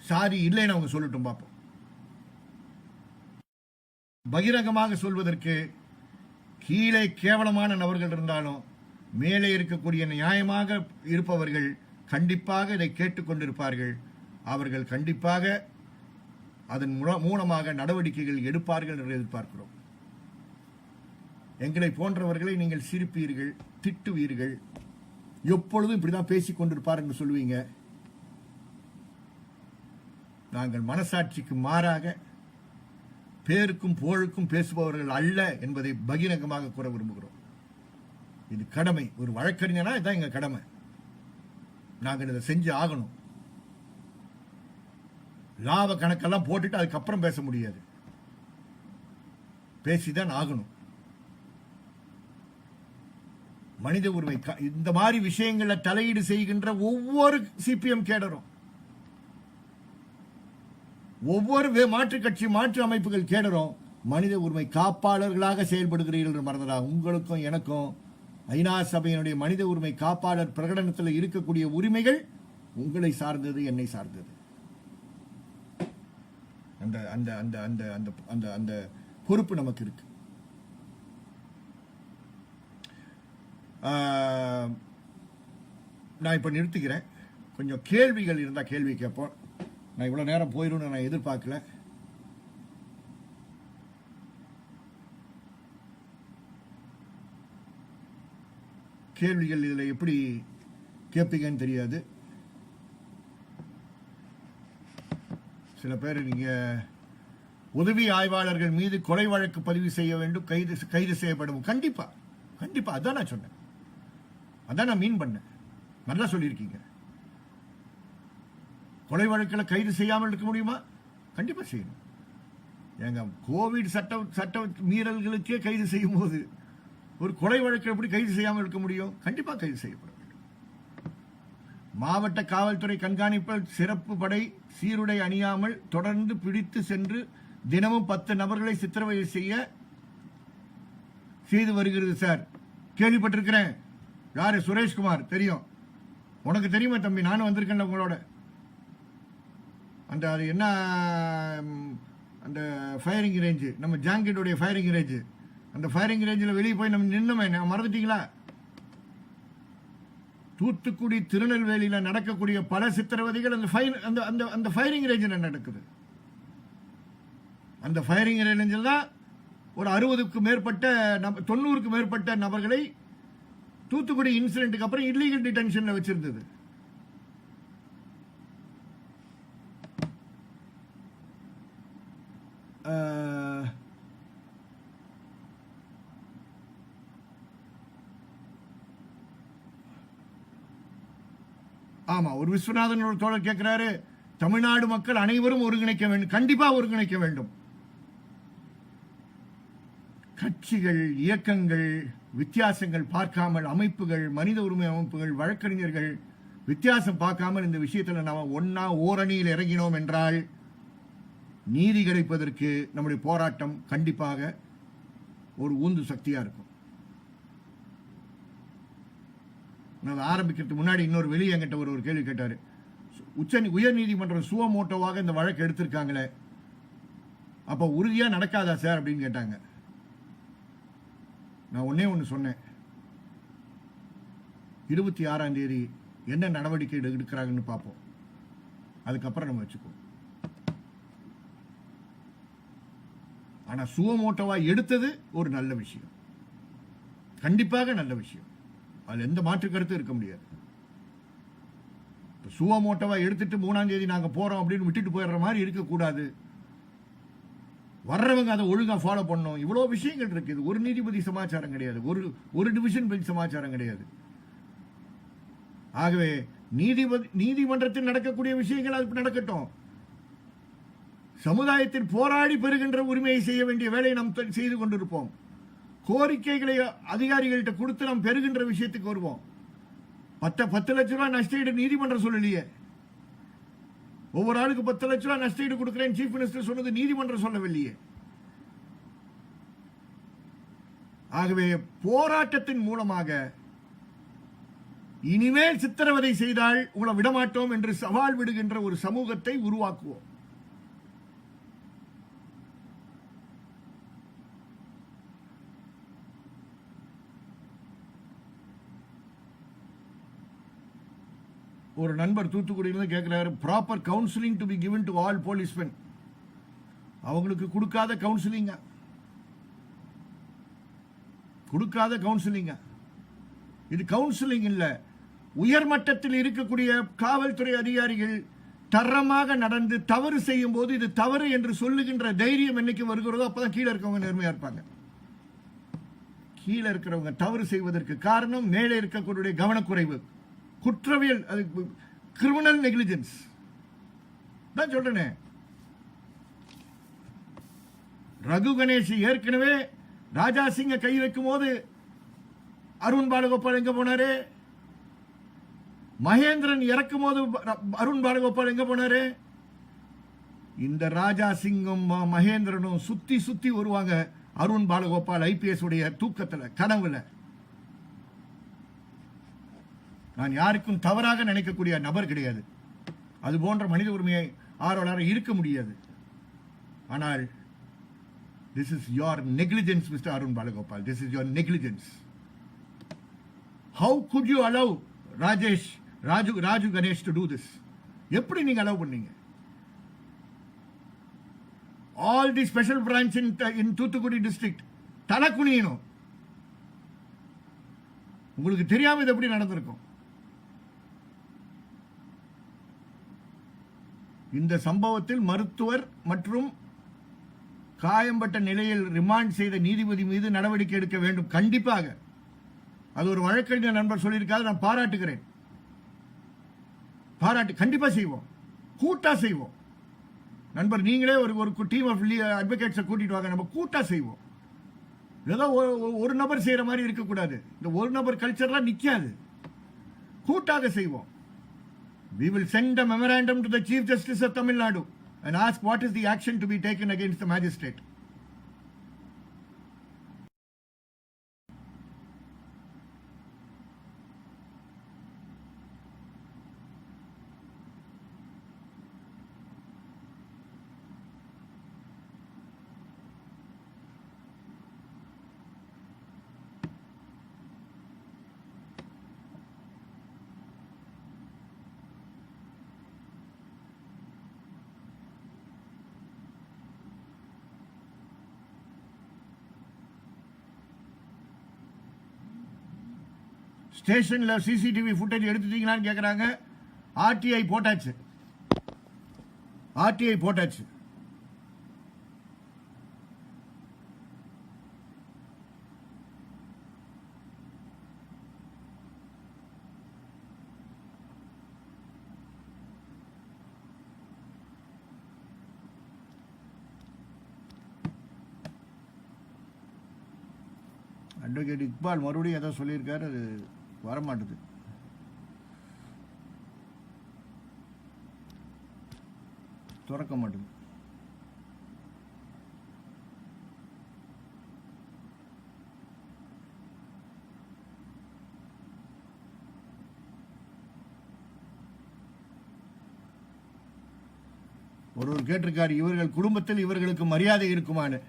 சாதி இல்லைன்னு அவங்க சொல்லட்டும் பார்ப்போம். பகிரங்கமாக சொல்வதற்கு கீழே கேவலமான நபர்கள் இருந்தாலும் மேலே இருக்கக்கூடிய நியாயமாக இருப்பவர்கள் கண்டிப்பாக இதை கேட்டுக்கொண்டிருப்பார்கள். அவர்கள் கண்டிப்பாக அதன் மூலமாக நடவடிக்கைகள் எடுப்பார்கள் என்று எதிர்பார்க்கிறோம். எங்களை போன்றவர்களை நீங்கள் சிரிப்பீர்கள், திட்டுவீர்கள், எப்பொழுதும் இப்படிதான் பேசிக் கொண்டிருப்பார் என்று சொல்லுவீங்க. நாங்கள் மனசாட்சிக்கு மாறாக பேருக்கும் புகழுக்கும் பேசுபவர்கள் அல்ல என்பதை பகிரங்கமாக கூற விரும்புகிறோம். இது கடமை. ஒரு வழக்கறிஞனா இதுதான் எங்க கடமை. நாங்கள் இதை செஞ்சு ஆகணும். லாப கணக்கெல்லாம் போட்டுட்டு அதுக்கப்புறம் பேச முடியாது. பேசிதான் ஆகணும். மனித உரிமை இந்த மாதிரி விஷயங்களை தலையீடு செய்கின்ற ஒவ்வொரு சிபிஎம் கேடரும், ஒவ்வொரு மாற்று கட்சி மாற்று அமைப்புகள் கேடரும் மனித உரிமை காப்பாளர்களாக செயல்படுகிறீர்கள் என்று மறந்துடா. உங்களுக்கும் எனக்கும் ஐநா சபையினுடைய மனித உரிமை காப்பாளர் பிரகடனத்தில் இருக்கக்கூடிய உரிமைகள் உங்களை சார்ந்தது, என்னை சார்ந்தது. அந்த அந்த அந்த அந்த அந்த அந்த அந்த பொறுப்பு நமக்கு இருக்கு. நான் இப்ப நிறுத்திக்கிறேன். கொஞ்சம் கேள்விகள் இருந்தா கேள்வி கேட்போம். நான் இவ்வளவு நேரம் போயிடும் நான் எதிர்பார்க்கல. கேள்விகள் இதில் எப்படி கேட்பீங்கன்னு தெரியாது. சில பேர் நீங்க உதவி ஆய்வாளர்கள் மீது கொலை வழக்கு பதிவு செய்ய வேண்டும், கைது செய்யப்படும். கண்டிப்பா கண்டிப்பா அதான் நான் சொன்னேன், அதான் நான் மீன் பண்ணேன். நல்லா சொல்லியிருக்கீங்க. கொலை வழக்கில் கைது செய்யாமல் இருக்க முடியுமா? கண்டிப்பா செய்யணும். எங்க கோவிட் சட்ட மீறல்களுக்கே கைது செய்யும் போது ஒரு கொலை வழக்கு எப்படி கைது செய்யாமல் இருக்க முடியும்? கண்டிப்பா கைது செய்யப்பட வேண்டும். மாவட்ட காவல்துறை கண்காணிப்பில் சிறப்பு படை சீருடை அணியாமல் தொடர்ந்து பிடித்து சென்று தினமும் 10 நபர்களை சித்திரவதை செய்து வருகிறது சார். கேள்விப்பட்டிருக்கிறேன். யாரு? சுரேஷ்குமார். தெரியும். உனக்கு தெரியுமா தம்பி? நானும் வந்திருக்கேன் உங்களோட. அந்த அது என்ன அந்த ஃபயரிங் ரேஞ்சு, நம்ம ஜாங்கெட்டுடைய ஃபயரிங் ரேஞ்சு, அந்த ஃபயரிங் ரேஞ்சில் வெளியே போய் நம்ம நின்னமே, மறந்துட்டீங்களா? தூத்துக்குடி திருநெல்வேலியில் நடக்கக்கூடிய பல சித்திரவதைகள் அந்த ஃபயரிங் ரேஞ்சில் நடக்குது. அந்த ஃபயரிங் ரேஞ்சில் தான் ஒரு 60க்கும் மேற்பட்ட 90க்கும் மேற்பட்ட நபர்களை தூத்துக்குடி இன்சிடென்ட்டுக்கு அப்புறம் இல்லீகல் டிடென்ஷன்ல வச்சிருந்தது. ஆமா, ஒரு விஸ்வநாதன் ஒரு தோழர் கேட்கிறாரு, தமிழ்நாடு மக்கள் அனைவரும் ஒருங்கிணைக்க வேண்டும். கண்டிப்பா ஒருங்கிணைக்க வேண்டும். கட்சிகள், இயக்கங்கள், வித்தியாசங்கள் பார்க்காமல், அமைப்புகள், மனித உரிமை அமைப்புகள், வழக்கறிஞர்கள் வித்தியாசம் பார்க்காமல் இந்த விஷயத்தில் நாம ஒன்னா ஓரணியில் இறங்கினோம் என்றால் நீதி கிடைப்பதற்கு நம்முடைய போராட்டம் கண்டிப்பாக ஒரு ஊந்து சக்தியா இருக்கும். ஆரம்பிக்கிறதுக்கு முன்னாடி இன்னொரு வெளியே என்கிட்ட ஒரு கேள்வி கேட்டாரு. உயர் நீதிமன்றம் சுவமோட்டோவாக இந்த வழக்கு எடுத்திருக்காங்களே, அப்ப உறுதியா நடக்காதா சார் அப்படின்னு கேட்டாங்க. நான் ஒன்னே ஒன்று சொன்னேன், 26ஆம் தேதி என்ன நடவடிக்கை எடுக்கிறாங்கன்னு பார்ப்போம், அதுக்கப்புறம் நம்ம வச்சுக்குவோம். ஆனா சுவமோட்டோவா எடுத்தது ஒரு நல்ல விஷயம், கண்டிப்பாக நல்ல விஷயம். அதுல எந்த மாற்று கருத்து இருக்க முடியாது. சுவமோட்டோவா எடுத்துட்டு 3ஆம் தேதி நாங்க போறோம் அப்படின்னு விட்டுட்டு போயிடுற மாதிரி இருக்கக்கூடாது. வர்றவங்க அதை ஒழுங்கா ஃபாலோ பண்ணணும். இவ்வளவு விஷயங்கள் இருக்குது. ஒரு நீதிபதி சமாச்சாரம் கிடையாது, ஒரு டிவிஷன் பெஞ்ச் சமாச்சாரம் கிடையாது. ஆகவே நீதிமன்றத்தில் நடக்கக்கூடிய விஷயங்கள் அது நடக்கட்டும். சமுதாயத்தில் போராடி பெறுகின்ற உரிமையை செய்ய வேண்டிய வேலையை நாம் செய்து கொண்டிருப்போம். கோரிக்கைகளை அதிகாரிகள்கிட்ட கொடுத்து நாம் பெறுகின்ற விஷயத்துக்கு வருவோம். 10 லட்ச ரூபாய் நஷ்டஈடு நீதிமன்றம் சொல்லலையே. ஒவ்வொரு ஆளுக்கு 10 லட்ச ரூபாய் நஷ்டஈடு கொடுக்கிறேன் சீஃப் மினிஸ்டர் சொன்னது நீதிமன்றம் சொல்லவில்லையே. ஆகவே போராட்டத்தின் மூலமாக இனிமேல் சித்திரவதை செய்தால் உங்களை விடமாட்டோம் என்று சவால் விடுகின்ற ஒரு சமூகத்தை உருவாக்குவோம். ஒரு நண்பர் தூத்துக்குடியிலிருந்து கேட்கிறாரு, proper counselling to be given to all policemen. அவங்களுக்கு கொடுக்காத கவுன்சிலிங்க, இது கவுன்சிலிங் இல்ல. உயர்மட்டத்தில் இருக்கக்கூடிய காவல்துறை அதிகாரிகள் தரமாக நடந்து தவறு செய்யும் போது இது தவறு என்று சொல்லுகின்ற தைரியம் என்னைக்கு வருகிறதோ அப்பதான் கீழே இருக்கவங்க நேர்மையா இருப்பாங்க. கீழே இருக்கிறவங்க தவறு செய்வதற்கு காரணம் மேலே இருக்கக்கூடிய கவனக்குறைவு, குற்றவியல், கிரிமினல் நெக்லிஜென்ஸ் தான் சொல்றேன். ரகு கணேஷ் ஏற்கனவே ராஜா சிங்க கை வைக்கும் போது அருண் பாலகோபால் எங்க போனாரு? மகேந்திரன் இறக்கும் போது அருண் பாலகோபால் எங்க போனாரு? இந்த ராஜா சிங்கும் மகேந்திரனும் சுத்தி சுத்தி வருவாங்க அருண் பாலகோபால் ஐபிஎஸ் உடைய தூக்கத்துல, கனவுல. நான் யாருக்கும் தவறாக நினைக்கக்கூடிய நபர் கிடையாது. அது போன்ற மனித உரிமையை ஆர்வலராக இருக்க முடியாது. ஆனால் this is your negligence, Mr. Arun Balagopal. This is your negligence. How could you allow Raju Ganesh to do this? எப்படி நீங்க allow பண்ணீங்க? All the special branch in Thoothukudi district தலை குனியணும். உங்களுக்கு தெரியாம இது எப்படி நடந்திருக்கும்? இந்த சம்பவத்தில் மருத்துவர் மற்றும் காயம்பட்ட நிலையில் ரிமாண்ட் செய்த நீதிபதி மீது நடவடிக்கை எடுக்க வேண்டும். கண்டிப்பாக. அது ஒரு வழக்கறிஞர் நண்பர் சொல்லியிருக்காரு, நான் பாராட்டுகிறேன். கண்டிப்பா செய்வோம், கூட்டா செய்வோம். நண்பர் நீங்களே ஒரு டீம் ஆஃப் அட்வொகேட்ஸை கூட்டிட்டு வாங்க, நம்ம கூட்டா செய்வோம். ஏதோ ஒரு நபர் செய்யற மாதிரி இருக்கக்கூடாது. இந்த ஒரு நபர் கல்ச்சர்லாம் நிக்காது. கூட்டாக செய்வோம். We will send a memorandum to the Chief Justice of Tamil Nadu and ask what is the action to be taken against the magistrate. ஸ்டேஷன்ல சிசிடிவி ஃபுட்டேஜ் எடுத்துட்டீங்களான்னு கேட்குறாங்க. ஆர்டிஐ போட்டாச்சு. அட்வொகேட் இக்பால் மறுபடியும் ஏதோ சொல்லியிருக்காரு, அது வரமாட்டுது. திறக்க மாட்டுது. ஒருவர் கேட்டிருக்காரு, இவர்கள் குடும்பத்தில் இவர்களுக்கு மரியாதை இருக்குமான்னு.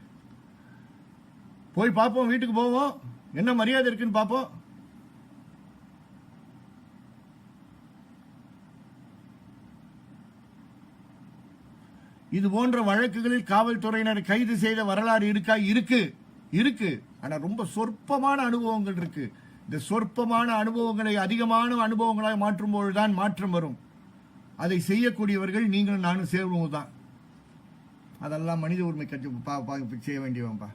போய் பார்ப்போம், வீட்டுக்கு போவோம், என்ன மரியாதை இருக்குன்னு பார்ப்போம். இது போன்ற வழக்குகளில் காவல்துறையினர் கைது செய்த வரலாறு இருக்கா? இருக்கு. ஆனா ரொம்ப சொற்பமான அனுபவங்கள் இருக்கு. இந்த சொற்பமான அனுபவங்களை அதிகமான அனுபவங்களாக மாற்றும் பொழுதுதான் மாற்றம் வரும். அதை செய்யக்கூடியவர்கள் நீங்களும் நானும் சேர்வதுதான். அதெல்லாம் மனித உரிமை கட்சி செய்ய வேண்டியவன்பா.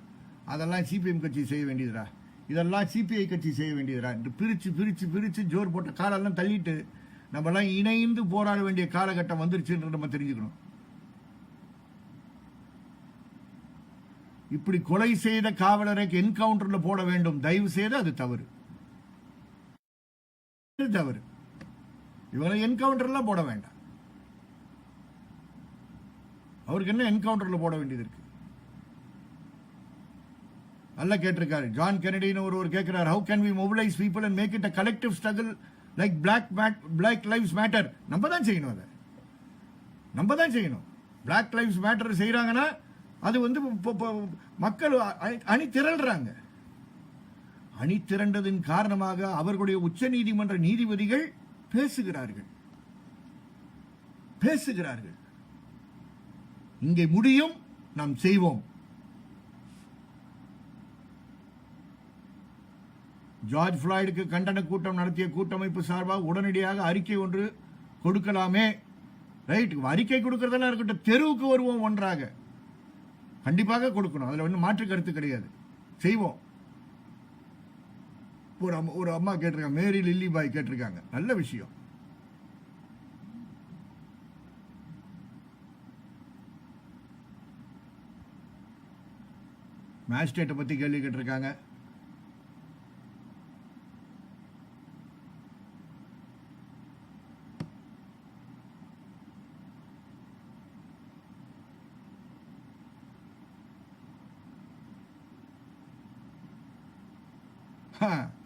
அதெல்லாம் சிபிஎம் கட்சி செய்ய வேண்டியதுடா. இதெல்லாம் சிபிஐ கட்சி செய்ய வேண்டியதுடா. பிரிச்சு ஜோர் போட்ட காலெல்லாம் தள்ளிட்டு நம்மலாம் இணைந்து போராட வேண்டிய காலகட்டம் வந்துருச்சுன்னு நம்ம தெரிஞ்சுக்கணும். இப்படி கொலை செய்த காவலரை என்கவுண்டர்ல போட வேண்டும். தயவு செய்து அது தவறு. இவங்களை என்கவுண்டர்லாம் போட வேண்டாம். அவருக்கு என்ன என்கவுண்டர்ல போட வேண்டியது இருக்கு? நல்லா கேட்டிருக்காரு. ஜான் கெனடின்னு ஒருவர் கேட்கிறார், how can we mobilize people and make it a collective struggle like black lives matter? நம்ம தான் செய்யணும். அதை நம்ம தான் செய்யணும். black lives matter செய்யறாங்கன்னா அது வந்து மக்கள் அணி திரள்றாங்க. அணி திரண்டதின் காரணமாக அவர்களுடைய உச்ச நீதிமன்ற நீதிபதிகள் பேசுகிறார்கள். இங்கே முடியும், நாம் செய்வோம். ஜார்ஜ் ஃபிளாய்டுக்கு கண்டன கூட்டம் நடத்திய கூட்டமைப்பு சார்பாக உடனடியாக அறிக்கை ஒன்று கொடுக்கலாமே. ரைட், அறிக்கை கொடுக்கறதெல்லாம் இருக்கட்டும், தெருவுக்கு வருவோம் ஒன்றாக. கண்டிப்பாக கொடுக்கணும். அதுல ஒன்றும் மாற்று கருத்து கிடையாது. செய்வோம். ஒரு அம்மா கேட்டிருக்காங்க, மேரி லில்லி பாய் கேட்டிருக்காங்க. நல்ல விஷயம். மேஜிஸ்ட்ரேட்டை பற்றி கேள்வி கேட்டிருக்காங்க.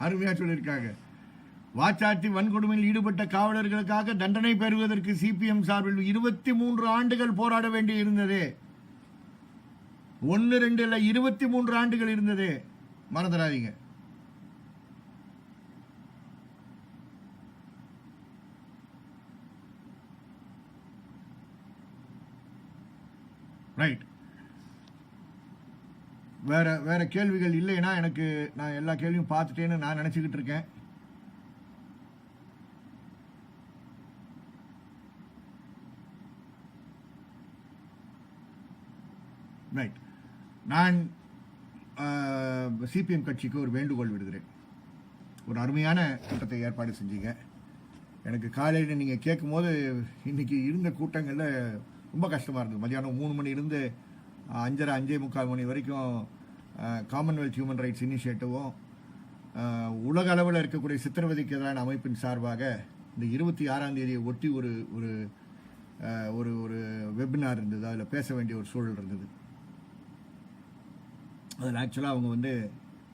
அருமையா சொல்லியிருக்காங்க. வாச்சாத்தி வன்கொடுமையில் ஈடுபட்ட காவலர்களுக்காக தண்டனை பெறுவதற்கு சிபிஎம் சார்பில் 23 ஆண்டுகள் போராட வேண்டி இருந்தது. 1 2 இல்ல 23 ஆண்டுகள் இருந்தது, மறந்துடாதீங்க. ரைட். வேற கேள்விகள் இல்லைன்னா நான் எல்லா கேள்வியும் பார்த்துட்டேன்னு நான் நினைச்சுக்கிட்டு இருக்கேன். ரைட். நான் சிபிஎம் கட்சிக்கு ஒரு வேண்டுகோள் விடுகிறேன். ஒரு அருமையான கூட்டத்தை ஏற்பாடு செஞ்சீங்க. எனக்கு காலையில் நீங்கள் கேட்கும் போது இன்னைக்கு இருந்த கூட்டங்களில் ரொம்ப கஷ்டமாக இருந்தது. மதியானம் 3 மணி இருந்து 5:30 5:45 மணி வரைக்கும் காமன்வெல்த் ஹியூமன் ரைட்ஸ் இனிஷியேட்டிவும் உலக அளவில் இருக்கக்கூடிய சித்திரவதைக்கு எதிரான அமைப்பின் சார்பாக இந்த 26ஆம் தேதியை ஒட்டி ஒரு ஒரு ஒரு ஒரு வெபினார் இருந்தது. அதில் பேச வேண்டிய ஒரு சூழல் இருந்தது. அதில் ஆக்சுவலாக அவங்க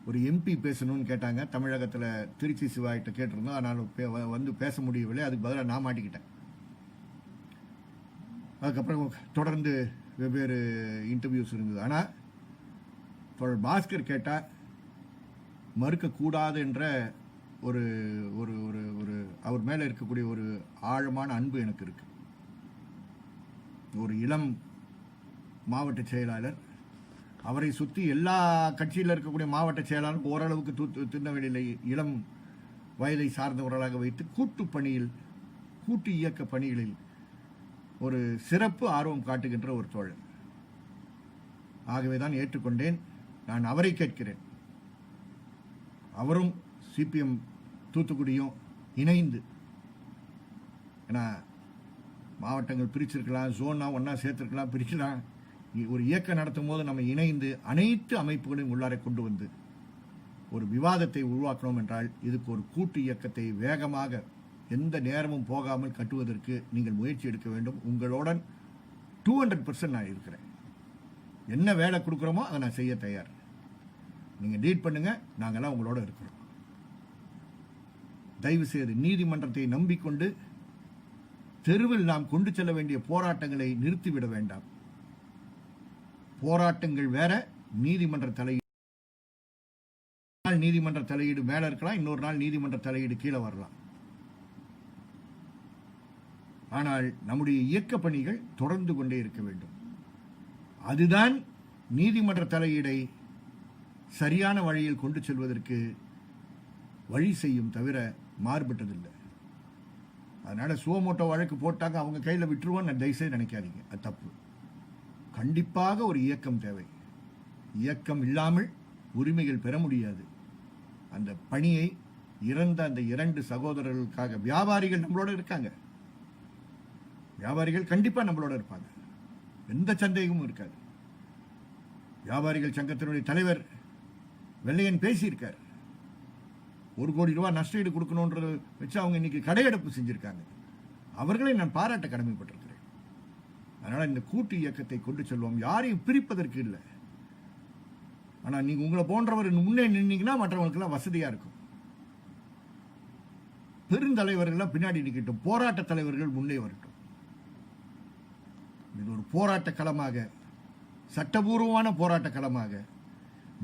ஒரு எம்பி பேசணும்னு கேட்டாங்க. தமிழகத்தில் திருச்சி சிவாயிட்ட கேட்டிருந்தோம். ஆனால் பேச முடியவில்லை. அதுக்கு பதிலாக நான் மாட்டிக்கிட்டேன். அதுக்கப்புறம் தொடர்ந்து வெவ்வேறு இன்டர்வியூஸ் இருந்தது. ஆனால் தொடர் பாஸ்கர் கேட்டால் மறுக்கக்கூடாது என்ற ஒரு ஒரு ஒரு ஒரு அவர் மேலே இருக்கக்கூடிய ஒரு ஆழமான அன்பு எனக்கு இருக்கு. ஒரு இளம் மாவட்ட செயலாளர், அவரை சுற்றி எல்லா கட்சியில் இருக்கக்கூடிய மாவட்ட செயலாளர் ஓரளவுக்கு திருநெல்வேலியில் இளம் வயதை சார்ந்தவர்களாக வைத்து கூட்டு இயக்க பணிகளில் ஒரு சிறப்பு ஆர்வம் காட்டுகின்ற ஒரு தோழர். ஆகவே தான் ஏற்றுக்கொண்டேன். நான் அவரை கேட்கிறேன். அவரும் சிபிஎம் தூத்துக்குடியும் இணைந்து, ஏன்னா மாவட்டங்கள் பிரிச்சிருக்கலாம், ஜோனா ஒன்னா சேர்த்திருக்கலாம், பிரிக்கலாம். ஒரு இயக்கம் நடத்தும் போது நம்ம இணைந்து அனைத்து அமைப்புகளையும் உள்ளாரை கொண்டு வந்து ஒரு விவாதத்தை உருவாக்கணும் என்றால் இதுக்கு ஒரு கூட்டு இயக்கத்தை வேகமாக எந்த நேரமும் போகாமல் கட்டுவதற்கு நீங்கள் முயற்சி எடுக்க வேண்டும். உங்களுடன் 200% நான் இருக்கிறேன். என்ன வேலை கொடுக்குறோமோ அதை நான் செய்ய தயார். நீங்க டீட் பண்ணுங்க, நாங்கெல்லாம் உங்களோட இருக்கிறோம். தயவு செய்து நீதிமன்றத்தை நம்பிக்கொண்டு தெருவில் நாம் கொண்டு செல்ல வேண்டிய போராட்டங்களை நிறுத்திவிட வேண்டாம். போராட்டங்கள் வேற, நீதிமன்ற தலையீடு மேல இருக்கலாம், இன்னொரு நாள் நீதிமன்ற தலையீடு கீழே வரலாம். ஆனால் நம்முடைய இயக்க பணிகள் தொடர்ந்து கொண்டே இருக்க வேண்டும். அதுதான் நீதிமன்ற தலையீடை சரியான வழியில் கொண்டு செல்வதற்கு வழி செய்யும், தவிர மாறுபட்டதில்லை. அதனால சுவமோட்டோ வழக்கு போட்டாங்க, அவங்க கையில் விட்டுருவோம் தயவுசெய்து நினைக்காதீங்க, அது தப்பு. கண்டிப்பாக ஒரு இயக்கம் தேவை. இயக்கம் இல்லாமல் உரிமைகள் பெற முடியாது. அந்த பணியை இறந்த அந்த 2 சகோதரர்களுக்காக வியாபாரிகள் நம்மளோட இருக்காங்க. வியாபாரிகள் கண்டிப்பா நம்மளோட இருப்பாங்க, எந்த சந்தேகமும் இருக்காது. வியாபாரிகள் சங்கத்தினுடைய தலைவர் வெள்ளையன் பேசியிருக்கார். 1 கோடி ரூபாய் நஷ்டஈடு கொடுக்கணும்ன்றத வச்சு அவங்க இன்னைக்கு கடையெடுப்பு செஞ்சிருக்காங்க. அவர்களை நான் பாராட்ட கடமைப்பட்டிருக்கிறேன். அதனால இந்த கூட்டு இயக்கத்தை கொண்டு செல்வோம். யாரையும் பிரிப்பதற்கு இல்லை. ஆனா நீங்க உங்களை போன்றவர் முன்னே நின்னீங்கன்னா மற்றவங்களுக்கெல்லாம் வசதியா இருக்கும். பெருந்தலைவர்கள் பின்னாடி நிற்கட்டும், போராட்ட தலைவர்கள் முன்னே வரட்டும். இது ஒரு போராட்ட களமாக, சட்டபூர்வமான போராட்ட களமாக,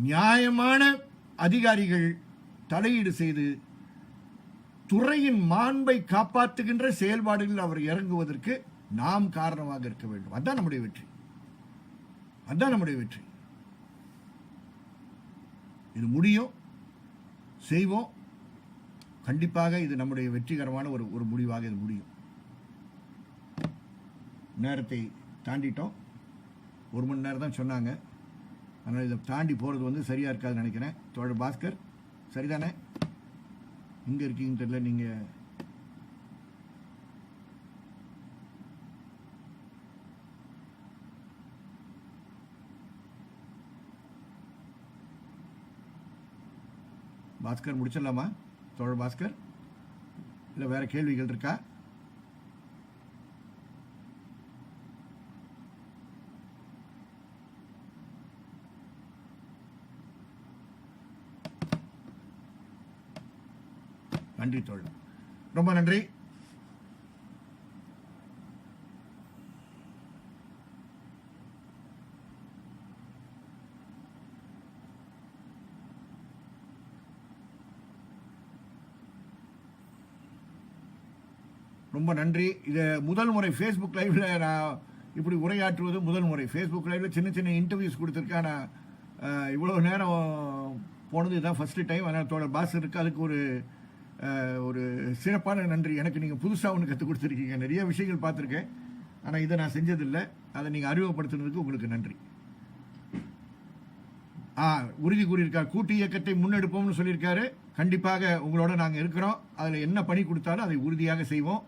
நியாயமான அதிகாரிகள் தலையீடு செய்து துறையின் மாண்பை காப்பாற்றுகின்ற செயல்பாடுகளில் அவர் இறங்குவதற்கு நாம் காரணமாக இருக்க வேண்டும். அதுதான் நம்முடைய வெற்றி. அதுதான் நம்முடைய வெற்றி. இது முடியும், செய்வோம். கண்டிப்பாக இது நம்முடைய வெற்றிகரமான ஒரு முடிவாக இது முடியும். நேரத்தை தாண்டிட்டோம். 1 மணி நேரம் தான் சொன்னாங்க. அதனால் இதை தாண்டி போகிறது சரியாக இருக்காதுன்னு நினைக்கிறேன். தோழர் பாஸ்கர் சரிதானே? இங்கே இருக்கீங்கன்னு தெரியல. நீங்கள் பாஸ்கர் முடிச்சிடலாமா? தோழர் பாஸ்கர், இல்லை வேற கேள்விகள் இருக்கா? நன்றி தோழர், ரொம்ப நன்றி. ரொம்ப நன்றி. இது முதல் முறை ஃபேஸ்புக் லைவ்ல நான் இப்படி உரையாற்றுவது முதல் முறை. ஃபேஸ்புக் லைவ்ல சின்ன சின்ன இன்டர்வியூஸ் கொடுத்துருக்கேன். நான் இவ்வளோ நேரம் போனது இதுதான் ஃபர்ஸ்ட் டைம். அதனால் தோழர் பாஸ்கருக்கு அதுக்கு ஒரு சிறப்பான நன்றி. எனக்கு நீங்கள் புதுசாக ஒன்று கற்றுக் கொடுத்துருக்கீங்க. நிறைய விஷயங்கள் பார்த்துருக்கேன், ஆனால் இதை நான் செஞ்சதில்லை. அதை நீங்கள் அறிமுகப்படுத்துனதுக்கு உங்களுக்கு நன்றி. உறுதி கூறியிருக்கார், கூட்டு இயக்கத்தை முன்னெடுப்போம்னு சொல்லியிருக்காரு. கண்டிப்பாக உங்களோட நாங்கள் இருக்கிறோம். அதில் என்ன பணி கொடுத்தாலும் அதை உறுதியாக செய்வோம்.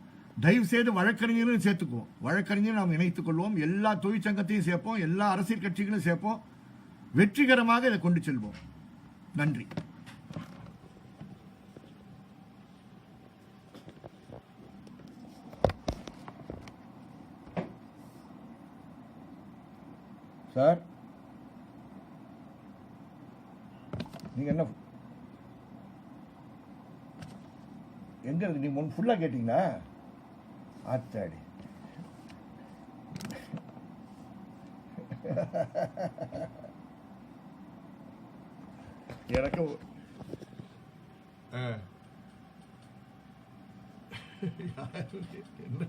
தயவு செய்து வழக்கறிஞரும் சேர்த்துக்குவோம். வழக்கறிஞரும் நாம் இணைத்துக் கொள்வோம். எல்லா தொழிற்சங்கத்தையும் சேர்ப்போம், எல்லா அரசியல் கட்சிகளும் சேர்ப்போம். வெற்றிகரமாக இதை கொண்டு செல்வோம். நன்றி. சார், நீங்க என்ன எங்க இருக்கு? நீங்க ஃபுல்லா கேட்டீங்களா? ஆத்தாடி, எனக்கு என்ன